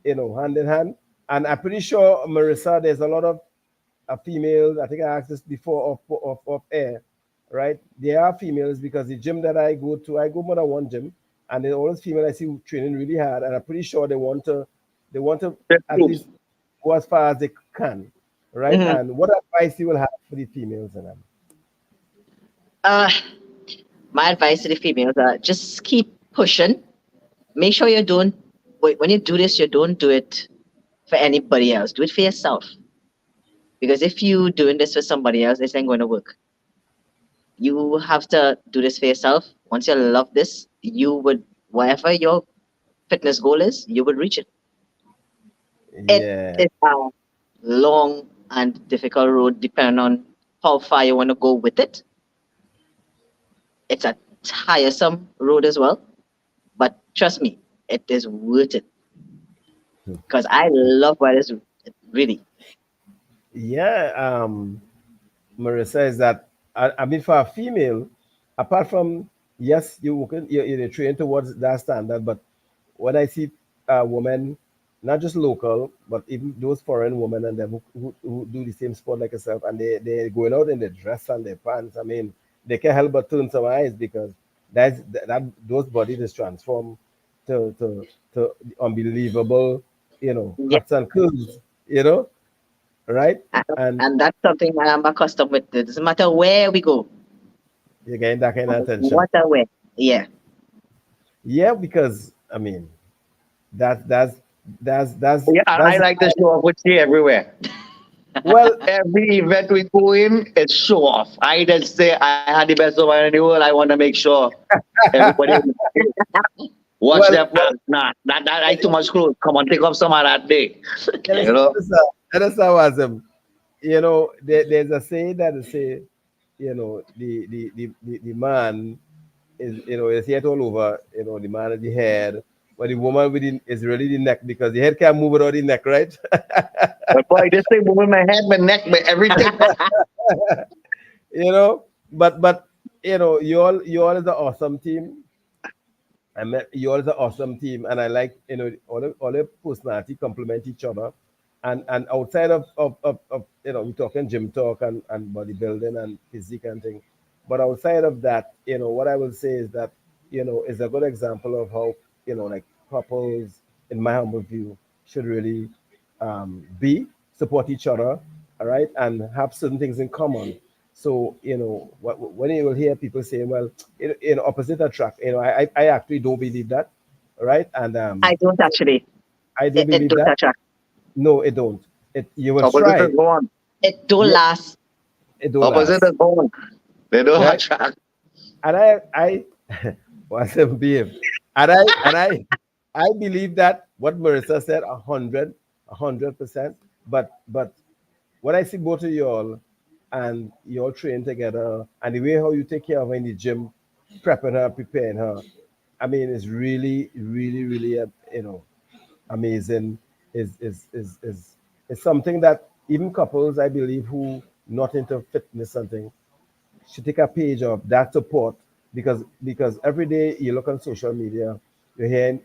S1: Hand in hand. And I'm pretty sure, Marissa, there's a lot of females. I think I asked this before of air, right? There are females because the gym that I go more than one gym, and there's always female I see training really hard, and I'm pretty sure they want to
S3: That's
S1: at
S3: true.
S1: least go as far as they can, right?
S2: Mhm.
S1: And what advice you will have for the females in them?
S2: Uh, my advice to the females are just keep pushing. Make sure you don't, when you do this, you don't do it for anybody else. Do it for yourself. Because if you doing this for somebody else, this ain't going to work. You have to do this for yourself. Once you love this, you would, whatever your fitness goal is, you would reach it. It
S1: Yeah,
S2: is a long and difficult road depending on how far you want to go with it. It's a tiresome road as well, but trust me, it is worth it because I love what it is really.
S1: yeah. Marissa, is that I mean for a female, apart from yes, you're trained towards that standard, but when I see women, not just local, but even those foreign women and them who do the same sport like yourself, and they're going out in their dress and their pants. I mean, they can't help but turn some eyes because that those bodies is transformed to unbelievable,
S2: Yeah,
S1: cuts and curves, right? And
S2: and that's something that I'm accustomed with. It doesn't matter where we go,
S1: you're getting that kind of attention.
S2: what I wear. Yeah.
S1: Yeah, because I mean that
S3: Yeah, I
S1: that's
S3: like to show off with you everywhere.
S1: well,
S3: Every event we go in, it's show off. I just say I had the best of in the world. I want to make sure everybody watch
S1: well,
S3: them. Ah, nah, that I too much clothes. Come on, take off some of that day. You know,
S1: that's how Wazim. There's a saying that they say, the man is yet all over, the man at the head, but the woman is really the neck because the head can't move without the neck, right?
S3: but boy, this thing moving my head, my neck, my everything.
S1: you know, but you all is an awesome team. I met you all is an awesome team, and I like all the personality complement each other, and outside of we're talking gym talk and bodybuilding and physique and thing, but outside of that, what I will say is that is a good example of how like couples, in my humble view, should really be support each other, all right, and have certain things in common. So when you will hear people saying, "Well, opposite attract," I actually don't believe that, all right, and
S2: I don't actually.
S1: I don't
S2: It
S1: believe
S2: don't
S1: that.
S2: attract.
S1: No, it don't. You will
S3: Opposite is
S1: try,
S3: born.
S2: It don't
S1: yeah,
S2: last.
S1: it don't
S3: Opposite
S1: last,
S3: is born. They don't
S1: right?
S3: attract.
S1: And I was a behave, and I believe that what Marissa said 100%. But when I see both of y'all and you all train together and the way how you take care of her in the gym, prepping her, preparing her, I mean, it's really, really, really, amazing. Is something that even couples, I believe, who not into fitness and thing, should take a page of that support because every day you look on social media, you're hearing,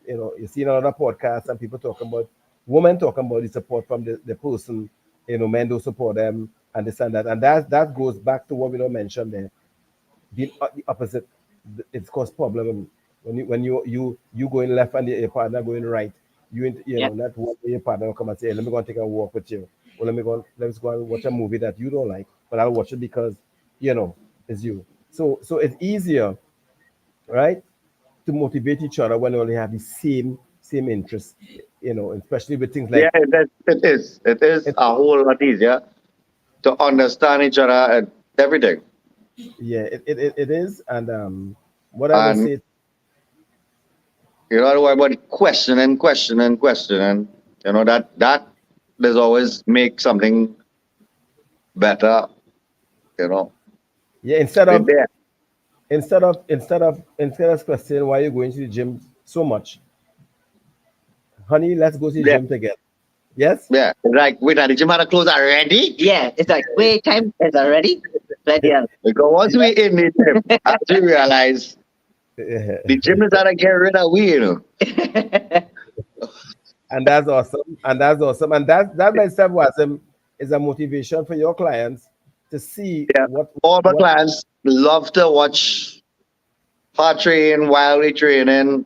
S1: you're seeing another podcast and people talking about women talking about the support from the person, men don't support them and this and that. And that goes back to what we don't mention there. The opposite, it's cause problem when you going left and your partner going right.
S2: Yeah.
S1: Not one day your partner will come and say, "Hey, let me go and take a walk with you," or let's go and watch a movie that you don't like, but I'll watch it because it's you. So it's easier, right, to motivate each other when you only have the same interest, especially with things
S3: Yeah,
S1: like
S3: it is. It is
S1: it,
S3: a whole lot easier to understand each other and everything.
S1: yeah, it is. And what I will
S3: And
S1: say.
S3: You don't worry about questioning. You know that does always make something better. You know,
S1: Yeah,
S3: with there.
S1: instead of questioning why you're going to the gym so much, honey, let's go to the
S3: Yeah,
S1: gym together. Yes?
S3: yeah. Like, wait, the gym had to close already?
S2: Yeah, it's like, wait, time is already. Bloody hell.
S3: Because once we in the gym, as we realize the gym is trying to get rid of we, you know.
S1: And that's awesome. And that's awesome. And that by itself was is a motivation for your clients to see
S3: Yeah. All my
S1: what
S3: clients love to watch hard train while we training.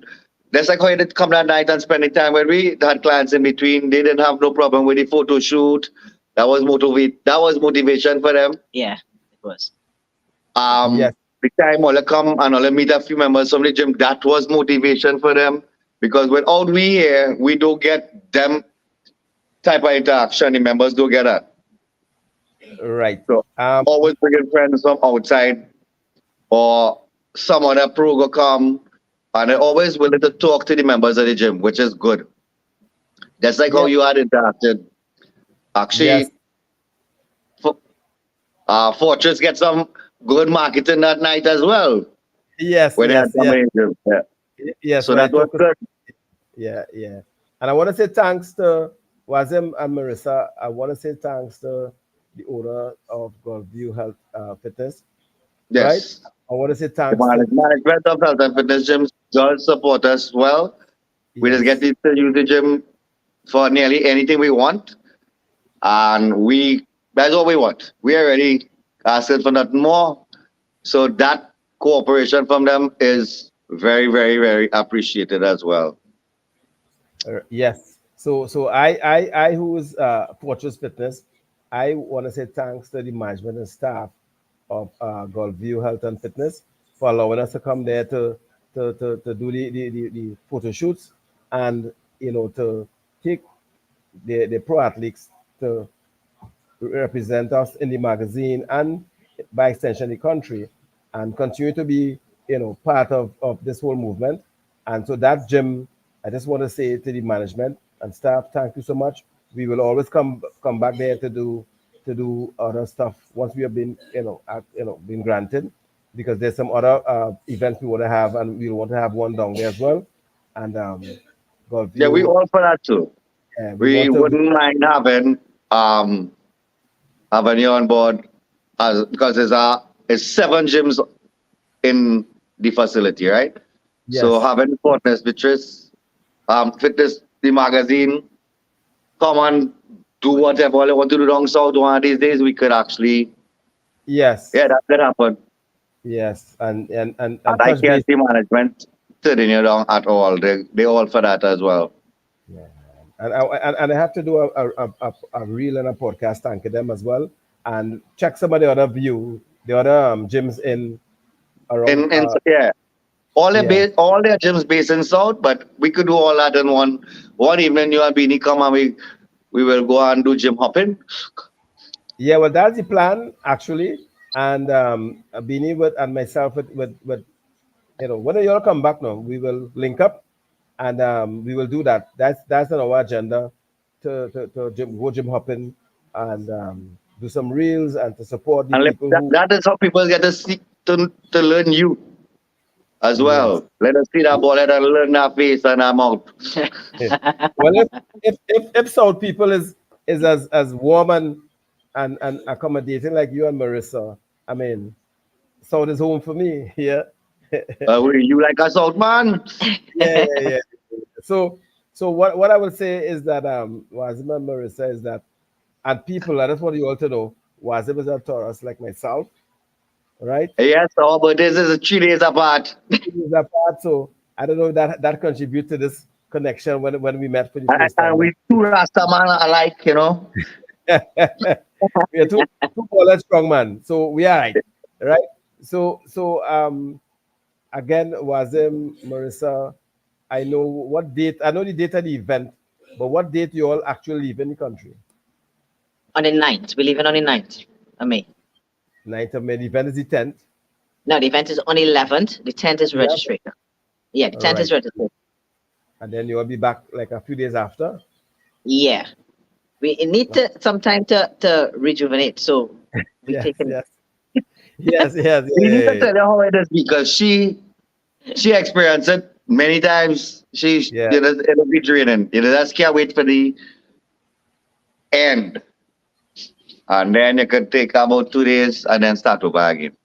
S3: That's like how you did come that night and spend the time when we had clients in between. They didn't have no problem with the photo shoot. That was motivation for them.
S2: Yeah, it was.
S1: yes,
S3: The time all come and all meet a few members from the gym, that was motivation for them. Because without we here, we don't get them type of interaction. The members don't get that.
S1: right.
S3: So
S1: Um
S3: always bringing friends from outside or some other pro will come and they're always willing to talk to the members of the gym, which is good. That's like how
S1: yes,
S3: you had interacted.
S1: yes,
S3: Actually, Fortress get some good marketing that night as well
S1: yes,
S3: when they had
S1: yes,
S3: come
S1: yes,
S3: in. Yeah.
S1: yes.
S3: So
S1: When I
S3: that was
S1: talk to
S3: good.
S1: yeah, yeah. And I want to say thanks to Wazim and Marissa. I want to say thanks to the owner of View Health Fitness, right?
S3: Yes.
S1: I want to say
S3: The
S1: thanks to
S3: management of health and fitness gyms does support us well. We just get
S1: yes,
S3: to use the gym for nearly anything we want. And that's all we want. We already asking for nothing more. So that cooperation from them is very, very, very appreciated as well.
S1: yes. So I who's Fortress Fitness, I want to say thanks to the management and staff of View Health and Fitness for allowing us to come there to do the photo shoots and to take the pro athletes to represent us in the magazine and by extension the country and continue to be part of this whole movement. And so that gym, I just want to say to the management and staff, thank you so much. We will always come back there to do other stuff once we have been been granted, because there's some other events we want to have, and we want to have one down there as well. And God
S3: Yeah, we
S1: view,
S3: all for that too.
S1: we
S3: We
S1: want to
S3: wouldn't mind um having you on board as because there's 7 gyms in the facility, right? So
S1: yes.
S3: having partners, which is fitness the magazine, come and do whatever they want to do down south one of these days, we could actually,
S1: Yes,
S3: yeah, that could happen.
S1: yes,
S3: And
S1: and
S3: I
S1: touch base.
S3: can't see management turning you down at all. They all for that as well.
S1: Yeah, and I have to do a reel and a podcast thanking them as well, and check some of the other the other gyms in around.
S3: In yeah,
S1: Yeah,
S3: all their gyms based in South, but we could do all that in one evening. You and Beanie come and we will go and do gym hopping.
S1: yeah. Well, that's the plan actually, and Bini with and myself with when you all come back now, we will link up and we will do that. That's on our agenda to go gym hopping and do some reels and to support the
S3: And
S1: people who.
S3: that is how people get to see to learn you as
S1: Yes.
S3: well. Let us see that ball, let us learn that face and I'm out.
S1: Well, if South people is as warm and accommodating like you and Marissa, I mean, South is home for me. Yeah,
S3: You like us out, man?
S1: yeah. So what I will say is that Wazim and Marissa is that, and people, I just want you all to know, Wazim is a Taurus like myself, right?
S3: Yes, oh, but this is 3 days apart.
S1: Is apart, so I don't know if that contribute to this connection when we met for the first
S3: And
S1: time.
S3: we two Rasta man alike, you know.
S1: We are two college strong man, so we are right. So again, Wazim, Marissa, I know the date of the event, but what date you all actually leave in the country?
S2: On the 9th. We're leaving on the 9th of May.
S1: 9th of May. The event is the 10th.
S2: No, the event is on the 11th. The 10th is
S1: Yeah.
S2: registration. Yeah, the
S1: All
S2: 10th
S1: right.
S2: is registration.
S1: and then you'll be back like a few days after.
S2: Yeah. We need some time to rejuvenate. So we
S1: Yes,
S2: taking
S1: yes, yes, yes,
S3: We need to
S1: yeah,
S3: tell her how it is because she experienced it many times.
S1: yeah,
S3: It'll be draining. Just can't wait for the end. And then you could take about 2 days and then start over again.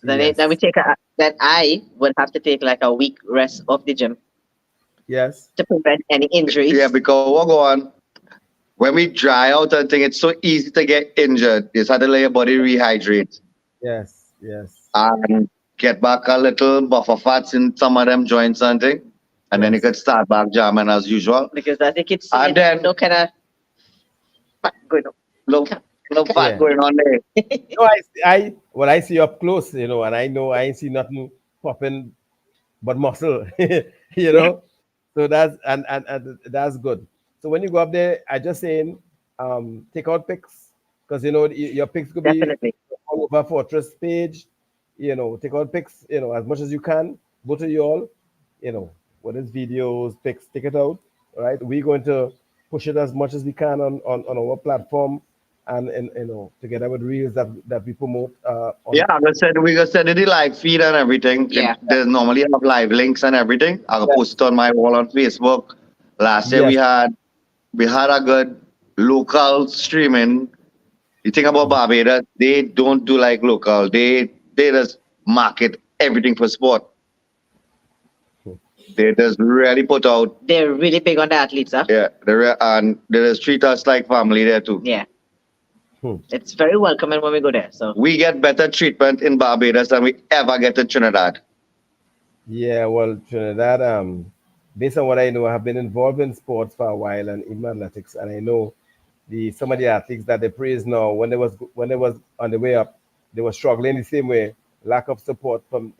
S2: then we
S1: yes,
S2: take then I would have to take like a week rest of the gym
S1: yes,
S2: to prevent any
S3: Yeah,
S2: injuries.
S3: because what go on, when we dry out and thing, it's so easy to get injured. You just have to let your body rehydrate
S1: yes, yes,
S3: and get back a little buffer fats in some of them joints and thing. And then you
S1: yes.
S3: could start back jamming as usual.
S2: Because as you keep
S3: And
S2: seeing,
S3: then
S2: no kind of fat going on.
S3: no, no fat
S1: Yeah.
S3: going on there.
S1: No, well, I see up close, and I know I ain't see nothing popping but muscle, you
S2: Yeah,
S1: know. So and that's good. So when you go up there, I just saying, take out pics because your pics could be
S2: definitely.
S1: all over Fortress page. Take out pics, as much as you can. Both of you all, whether it's videos, pics, take it out. Right, we're going to push it as much as we can on our platform, and together with reels that we promote
S3: Yeah,
S1: on.
S3: we gonna send it the live feed and everything.
S2: Yeah,
S3: There's normally have live links and everything. I'll post it
S1: Yes,
S3: on my wall on Facebook. Last year
S1: yes,
S3: we had a good local streaming. You think about Barbados, they don't do like local. They just market everything for sport. They just really put out,
S2: they're really big on the athletes, huh?
S3: yeah, and they just treat us like family there too.
S2: Yeah,
S1: Hmm.
S2: it's very welcoming when we go there. So
S3: We get better treatment in Barbados than we ever get in Trinidad.
S1: Yeah, well, Trinidad, based on what I know, I have been involved in sports for a while and even athletics, and I know some of the athletes that they praise now when they was on the way up, they were struggling the same way, lack of support from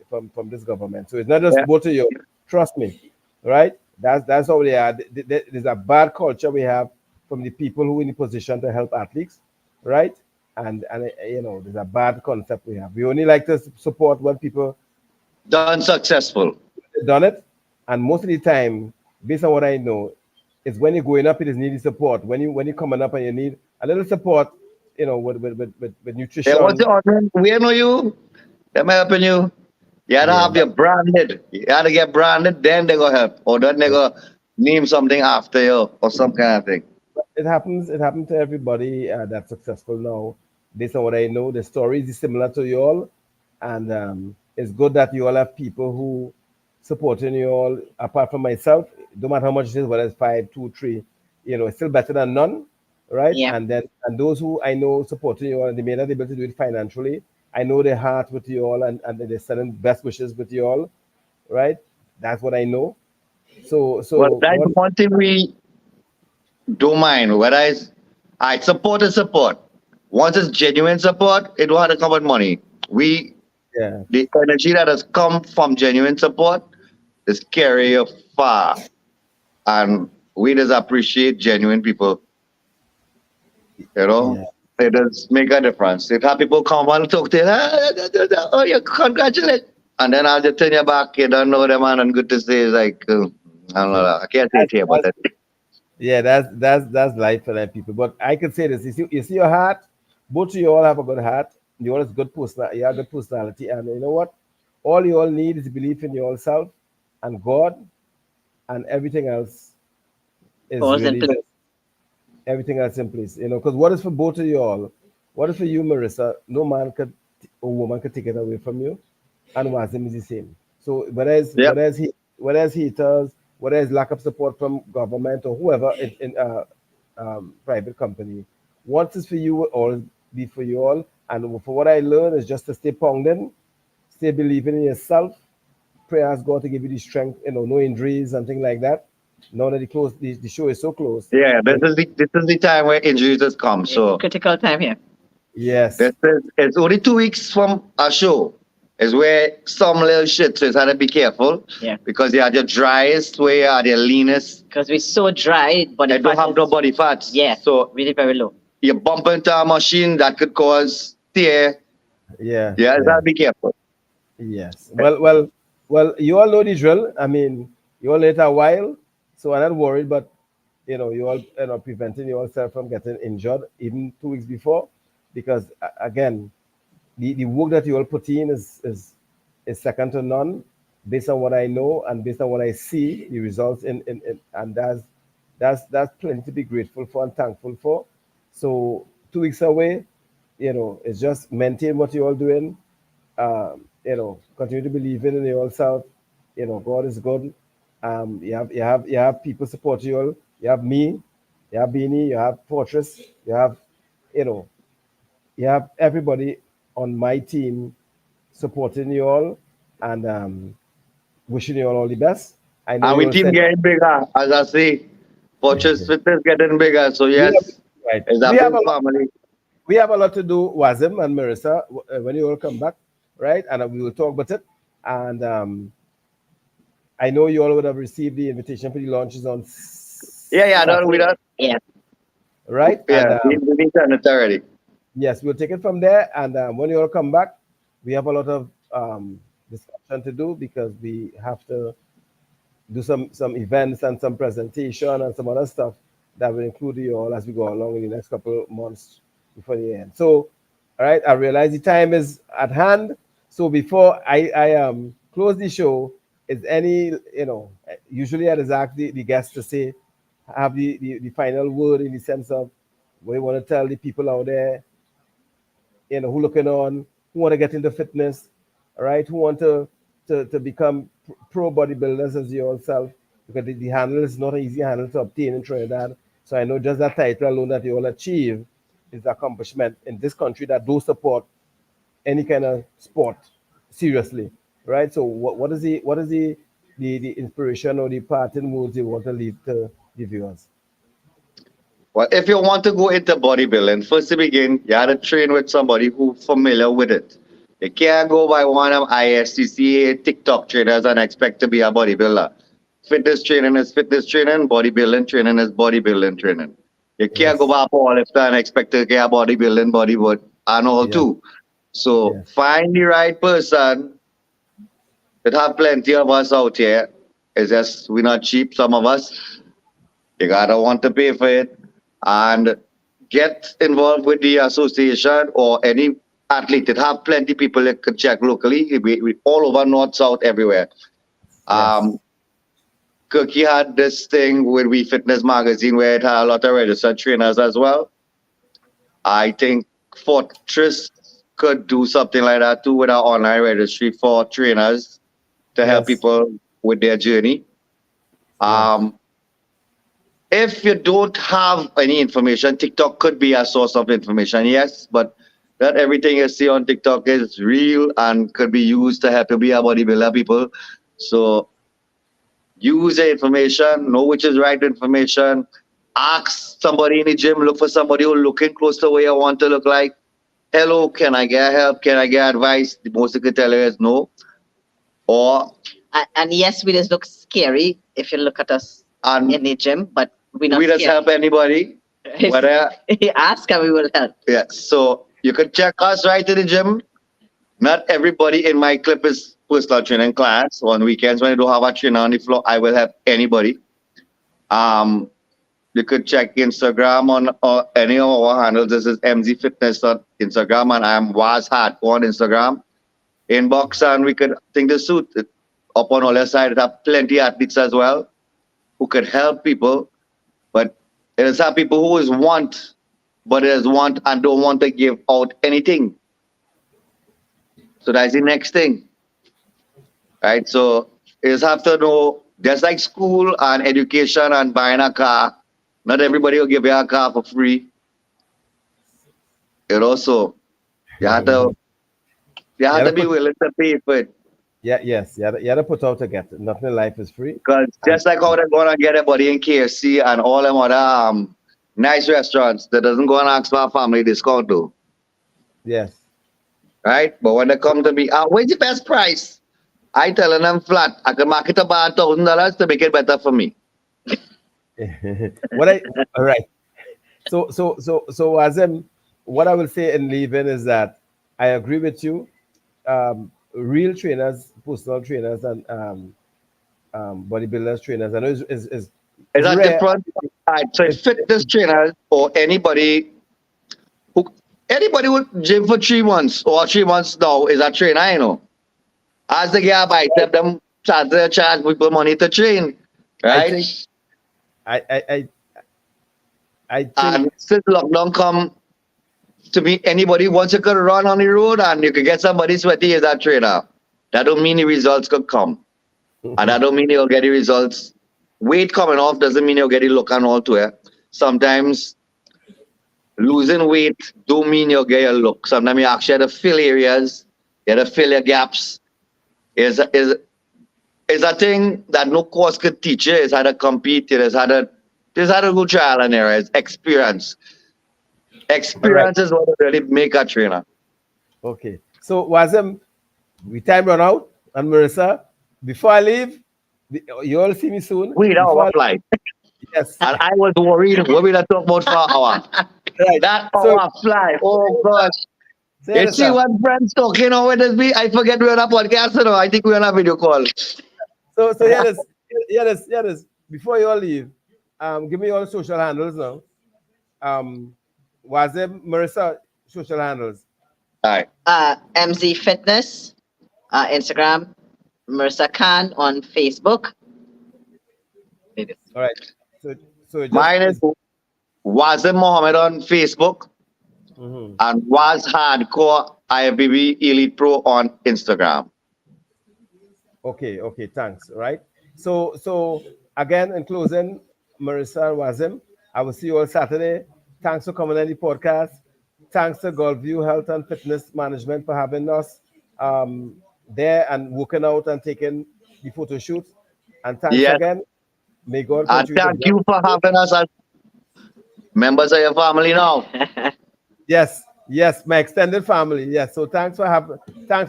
S1: this government. So it's not just
S3: Yeah.
S1: both of you. Trust me, right? That's how they are. There's a bad culture we have from the people who in the position to help athletes, right? And there's a bad concept we have. We only like to support when people
S3: Done successful.
S1: done it, and most of the time, based on what I know, is when you're going up, it is needing support. When you're coming up and you need a little support, with
S3: Yeah, what's
S1: nutrition.
S3: your name? We know you. Them helping you. You gotta
S1: Yeah,
S3: have your branded. You gotta get branded, then they go help. Or then they go name something after you or some kind of thing.
S1: it happens. It happens to everybody that's successful now. Based on what I know, the story is similar to you all, and it's good that you all have people who supporting you all. Apart from myself, no matter how much it is, whether it's five, two, three, it's still better than none, right?
S2: yeah,
S1: And those who I know supporting you all, and they may not be able to do it financially. I know their heart with you all, and they're sending best wishes with you all, right? That's what I know. So
S3: Well,
S1: so
S3: that's
S1: God,
S3: one thing we don't mind. Whether it's I support is support. Once it's genuine support, it don't have to come with money. We
S1: yeah,
S3: the energy that has come from genuine support is carry you far. And we just appreciate genuine people. You know,
S1: yeah.
S3: it does make a difference. If have people come and talk to you, oh, you congratulate. And then I'll just turn your back, you don't know them, man, and good to say, it's like, I don't know, I can't say it
S1: That's,
S3: here, but
S1: that's Yeah, that's life for them people. But I can say this: you see your heart. Both of you all have a good heart. You all have good personality. You have good personality, and you know what? All you all need is belief in yourself and God, and everything else is
S2: pause and
S1: really
S2: play.
S1: just everything else in place. Because what is for both of you all? What is for you, Marissa? No man could or woman could take it away from you, and Wazim is the same. So whereas
S3: yep.
S1: whereas he whereas haters, whereas lack of support from government or whoever in private company, once is for you will always be for you all. And for what I learned is just to stay pounding, stay believing in yourself, pray ask God to give you the strength, no injuries and things like that. Now that the show is so close.
S3: Yeah,
S1: You know,
S3: this is the time where injuries has come.
S2: It's
S3: So
S2: critical time here.
S3: this
S1: yes,
S3: is, it's only 2 weeks from a show. Is where some little shit, so you have to be careful
S2: Yeah,
S3: because you are the driest, where you are the leanest,
S2: because we're so dry, body
S3: and don't
S2: fat
S3: have no
S2: is
S3: body fats.
S2: yeah,
S3: So
S2: really very low.
S3: you bump into a machine that could cause tear.
S1: yeah,
S3: Yeah, you
S1: yeah.
S3: gotta be careful.
S1: Yes. Well. You all know the drill. I mean, you all know it a while. So I'm not worried, but you all preventing yourself from getting injured even 2 weeks before, because again, the work that you all put in is second to none, based on what I know and based on what I see, the results in and that's plenty to be grateful for and thankful for. So 2 weeks away, it's just maintain what you're all doing. Continue to believe in yourself. God is good. You have people support you all. You have me, you have Beanie, you have Fortress, you have you know you have everybody on my team supporting you all, and wishing you all the best. I know
S3: And
S1: you
S3: we
S1: all
S3: team
S1: said
S3: getting bigger, as I say. Fortress Fitness getting bigger. So
S1: we have,
S3: yes,
S1: right.
S3: it's a
S1: We have
S3: big
S1: a lot.
S3: family.
S1: We have a lot to do, Wazim and Marissa, when you all come back, right? And we will talk about it. And I know you all would have received the invitation for the launches on
S3: Yeah, yeah, don't we
S1: Saturday,
S3: don't
S2: Yeah.
S1: right? And
S3: yeah, we need to understand it already.
S1: yes, we'll take it from there. And when you all come back, we have a lot of discussion to do, because we have to do some events and some presentation and some other stuff that will include you all as we go along in the next couple of months before the end. So, all right, I realize the time is at hand. So before I close the show, is any usually I just ask the guests to say, have the final word, in the sense of what you want to tell the people out there, who looking on, who want to get into fitness, all right, who want to become pro bodybuilders as yourself, because the handle is not an easy handle to obtain in Trinidad. So I know just that title alone that you all achieve is the accomplishment in this country that do support any kind of sport seriously, right? So what is the inspiration or the parting words you want to leave to the viewers?
S3: Well, if you want to go into bodybuilding, first to begin, you have to train with somebody who's familiar with it. You can't go by one of ISCCA TikTok trainers and expect to be a bodybuilder. Fitness training is fitness training, bodybuilding training is bodybuilding training. You can't go
S1: Yes,
S3: by powerlifter and expect to get a bodybuilding bodyboard and all
S1: yes,
S3: too. So
S1: yes,
S3: find the right person. It have plenty of us out here. It's just we're not cheap, some of us. You gotta want to pay for it and get involved with the association or any athlete. It have plenty people that can check locally. We all over north, south, everywhere.
S1: yes,
S3: Um, Cookie had this thing with We Fitness magazine where it had a lot of registered trainers as well. I think Fortress could do something like that too with our online registry for trainers to help
S1: yes,
S3: people with their journey.
S1: yes,
S3: Um, if you don't have any information, TikTok could be a source of information, yes, but not everything you see on TikTok is real and could be used to help you be a bodybuilder, people. So use the information, know which is right information. Ask somebody in the gym, look for somebody who's looking close to where you want to look like. Hello, can I get help? Can I get advice? The most they could tell you is no. Or
S2: And yes, we just look scary if you look at us
S3: and
S2: in the gym, but we're not
S3: we just
S2: scary.
S3: help anybody. Whether
S2: Ask and we will help.
S3: yeah. So you could check us right in the gym. Not everybody in my clip is personal training class. On weekends when I don't have a trainer on the floor, I will help anybody. Um, you could check Instagram on any of our handles. This is MZ Fitness on Instagram, and I'm Was Hardcore on Instagram. Inbox, and we could think the suit up on all your side. Have plenty athletes as well who could help people, but it is some people who is want, but is want and don't want to give out anything. So that's the next thing, right? So you just have to know, just like school and education and buying a car, not everybody will give you a car for free. You know, so you have to you
S1: you
S3: have
S1: had to
S3: to be
S1: put
S3: willing to pay for it.
S1: yeah, yes, you had to put out to get it. Nothing in life is free.
S3: Because
S1: And
S3: just like how they're gonna get everybody in KFC and all them other nice restaurants, that doesn't go and ask for a family discount though.
S1: yes.
S3: Right? But when they come to me, where's the best price? I telling them flat, I can market about $1,000 to make it better for me.
S1: What I All right. So what I will say in leaving is that I agree with you. Real trainers, personal trainers, and bodybuilders trainers, I know is
S3: It's a
S1: rare.
S3: different. Right, so fitness trainer or anybody would gym for 3 months or 3 months now is a trainer, you know. As they get by them charge people money to train,
S1: I
S3: right?
S1: think I think
S3: And since lockdown come, to me, anybody wants you could run on the road and you could get somebody sweaty as that trainer. That don't mean the results could come. And that don't mean you'll get the results. Weight coming off doesn't mean you'll get the look and all to it. Sometimes losing weight don't mean you'll get your look. Sometimes you actually have to fill areas, you have to fill your gaps. Is a thing that no course could teach you. It's how to compete. It's how to go trial and error. It's experience. Experience is what really make a trainer.
S1: okay. So Wazim, we time run out, and Marissa, before I leave, you all see me soon.
S3: Wait,
S1: Before
S3: our flight.
S1: yes,
S3: And I was worried what we talk about for an hour.
S1: right.
S3: That
S1: So,
S3: hour fly. Oh gosh.
S1: say
S3: You
S1: this,
S3: see
S1: sir.
S3: what friends talking over this be? I forget we're on a podcast, you know. I think we're on a video call.
S1: So hear this. Before you all leave, give me all social handles now. Wazim, Marissa, social handles.
S3: All right.
S2: MZ Fitness, Instagram, Marissa Khan on Facebook.
S1: All right. So just,
S3: Mine is Wazim Mohammed on Facebook
S1: Mhm.
S3: and Was Hardcore IFBB Elite Pro on Instagram.
S1: Okay, thanks. Right. So again, in closing, Marissa and Wazim, I will see you all Saturday. Thanks for coming on the podcast. Thanks to Gulfview Health and Fitness Management for having us there and working out and taking the photo shoot. And thanks
S3: Yes.
S1: again. May God
S3: And
S1: continue to
S3: thank
S1: bless.
S3: you for having us as members of your family now.
S1: Yes, my extended family. Yes. So thanks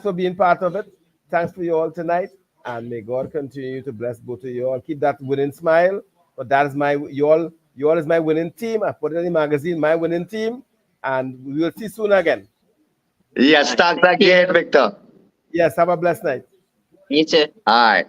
S1: for being part of it. Thanks for you all tonight. And may God continue to bless both of you all. Keep that winning smile. But that is you all is my winning team. I put it in the magazine, my winning team. And we will see soon again.
S3: Yes, thanks again, Victor.
S1: Yes, have a blessed night.
S2: You too.
S3: All right.